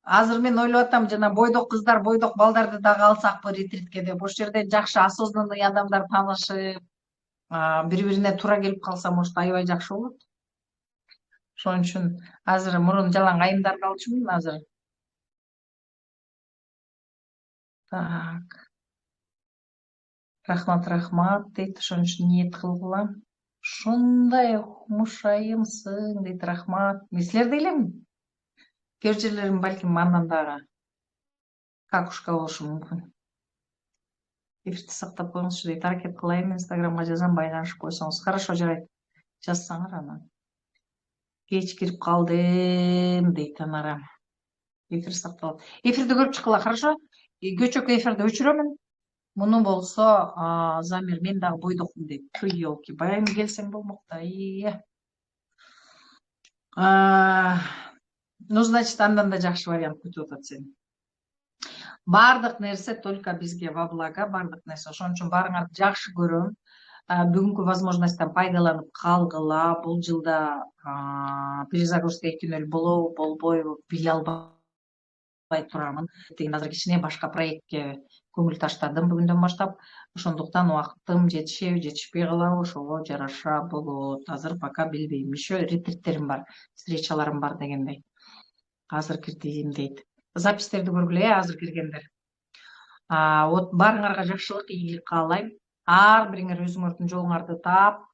Азыр мен ойлоп атам, жана бойдок кыздар, бойдок балдарды дагы алсакпы ретритке деп. Ошол жерде жакшы осознанный адамдар таанышып, бири-бирине туура келип калса, может, аябай жакшы болот. Ошон үчүн азыр мурун жалаң айымдарды алчумун азыр. Так. Рахмат дейт. Ошон үчүн ниет кылгыла. Ушундай окумуш айымсың дейт. Рахмат. Силер делеми? Кээ бир жерлерим балким андан дагы какушка болушу мүмкүн. Эфирди сактап коюңузчу дейт. Аракет кылайын, Инстаграмга жазам, байланышып койсоңуз. Хорошо, жарайт. Жазсаңар анан. Кеч кирип калдым дейт анара. Эфир сакталат. Эфирди көрүп чыккыла, хорошо? Көчөк эфирди өчүрөмүн. Муну болсо, Замир мен дагы бойдокмун дейт. Туй елки, баягы келсең болмок да. Ну, значит, андан да жакшы вариант күтүп атат сени. Бардык нерсе только бизге во благо, бардык нерсе. Ошон үчүн баарыңарды жакшы көрөм. Бүгүнкү возможностьтан пайдаланып калгыла. Бул жылда перезагрузка 2.0 болобу, болбойбу биле албай турамын. Азыр кичине башка проектке көңүл таштадым бүгүндөн баштап. Ошондуктан убактым жетишеби, жетишпей калабы, ошого жараша болот. Азыр пока билбейм. Еще ретриттерим бар, встречаларым бар дегендей. Азыр кирдим дейт. Запистерди көргүлө, азыр киргендер. Вот баарыңарга жакшылык, ийгилик каалайм. Ар бириңер өзүңөрдүн жолуңарды таап,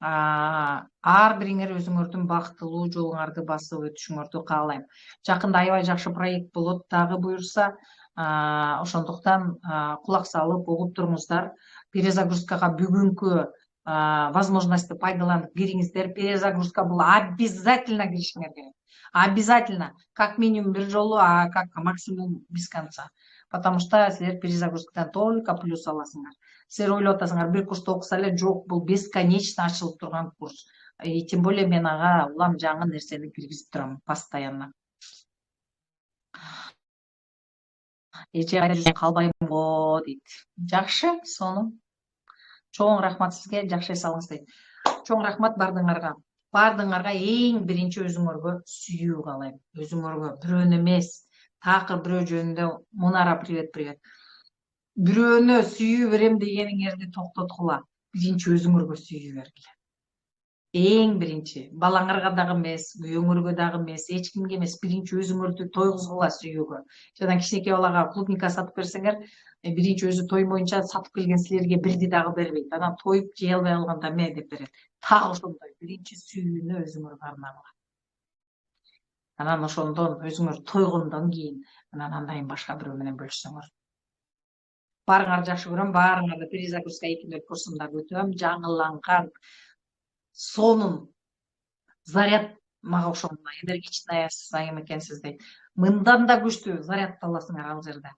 ар бириңер өзүңөрдүн бактылуу жолуңарды басып өтүшүңөрдү каалайм. Жакында аябай жакшы проект болот, дагы буюрса. Ошондуктан кулак салып угуп туруңуздар. Перезагрузкага бүгүнкү возможностьты пайдаланып кириңиздер. Перезагрузка бул обязательно киришиңер керек. Обязательно. Как минимум бир жолу, а как максимум без конца. Потому что силер перезагрузкадан только плюс аласыңар. Силер ойлоп атасыңар, бир курсту окуса эле, жок, бул бесконечно ачылып турган курс. И тем более мен ага улам жаңы нерсени киргизип турам постоянно. Эже калбайм го дейт. Жакшы, сону. Чоң рахмат сизге, жакшы эс алыңыз дейт. Чоң рахмат бардыңарга. Бардыңарга эң биринчи өзүңөргө сүйүү каалайм. Өзүңөргө, бирөөнү эмес. Такыр бирөө жөнүндө Мунара привет. Бирөөнү сүйүү берем дегениңерди токтоткула. Биринчи өзүңөргө сүйүү бергиле. Эң биринчи. Балаңарга дагы эмес, күйөөңөргө дагы эмес, эч кимге эмес, биринчи өзүңөрдү тойгузгула сүйүүгө. Жадан кичинекей балага клубника сатып берсеңер, биринчи өзү тоймоюнча сатып келген силерге бирди дагы бербейт. Анан тоюп жей албай калганда эмне деп берет. Так ошондой биринчи сүйүүнү өзүңөргө арнагыла. Анан ошондон өзүңөр тойгондон кийин анан андайын башка бирөө менен бөлүшсөңөр. Баарыңарды жакшы көрөм. Баарыңарды перезагрузка 2.0 курсунда күтөм. Жаңыланган сонун заряд мага ошондой энергичная сайым экенсиз дейт. Мындан да күчтүү зарядталасыңар ал жерде.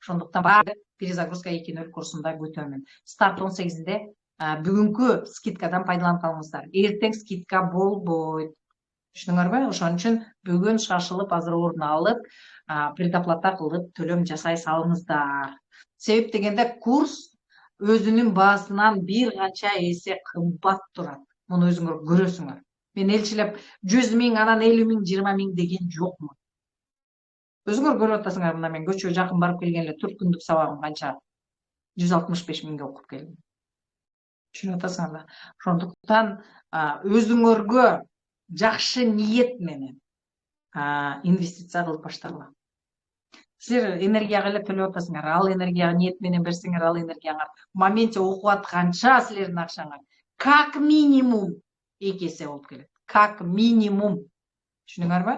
Ошондуктан баары перезагрузка 2.0 курсунда күтөмүн. Старт 18-де. Бүгүнкү скидкадан пайдаланып калыңыздар. Эртең скидка болбойт. Түшүнүңөрбү? Ошон үчүн бүгүн шашылып азыр орун алып, предоплата кылып төлөм жасай салыңыздар. Себеп дегенде курс өзүнүн баасынан бир канча эсе кымбат турат. Муну өзүңөр көрөсүңөр. Мен элчилеп 100 000, анан 50 000, 20 000 деген жокмун. Өзүңөр көрүп атасыңар, мына мен көчөгө жакын барып келгенде 4 күндүк сабагым канча 165 000 окуп келдим. Түшүнүп атасыңар. Ошондуктан өзүңөргө жакшы ниет менен инвестиция кылып баштагыла. Силер энергияга эле төлөп атасыңар. Ал энергияга ниет менен берсеңер, ал энергияңар моменте окуп атканча силердин акчаңар как минимум 2 эсе болуп келет. Как минимум. Түшүнүңөрбү?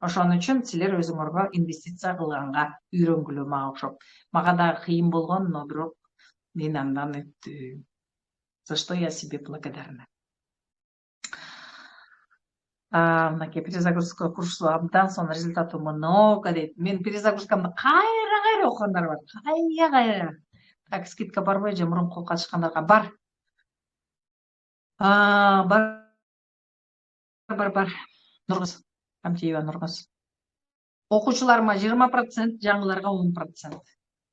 Ошон үчүн силер өзүңөргө инвестиция кылганга үйрөнгүлө мага окшоп. Мага да кыйын болгон, но бирок мен андан өттүм. За что я себе благодарна. Мынакей перезагрузка курсу абдан сонун, результату много дейт. Мен перезагрузкамды кайра окугандар бар. Кайра. Так, скидка барбы же мурунку катышкандарга бар. Бар. Нургыз. Камтиева Нургыз. Окуучуларыма 20%, жаңыларга 10%.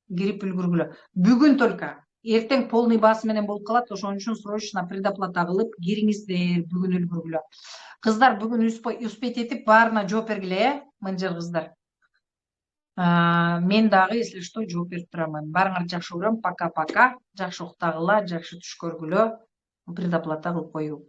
Кирип үлгүргүлө. Бүгүн только. Эртең полный баасы менен болуп калат. Ошон үчүн срочно предоплата кылып кириңиздер, бүгүн үлгүргүлө. Кыздар бүгүн успеть этип баарына жооп бергиле, мынжыр кыздар. Мен дагы, если что, жооп берип турамын. Баарыңарды жакшы көрөм. Пока-пока. Жакшы уктагыла, жакшы түш көргүлө. Предоплата кылып коюу.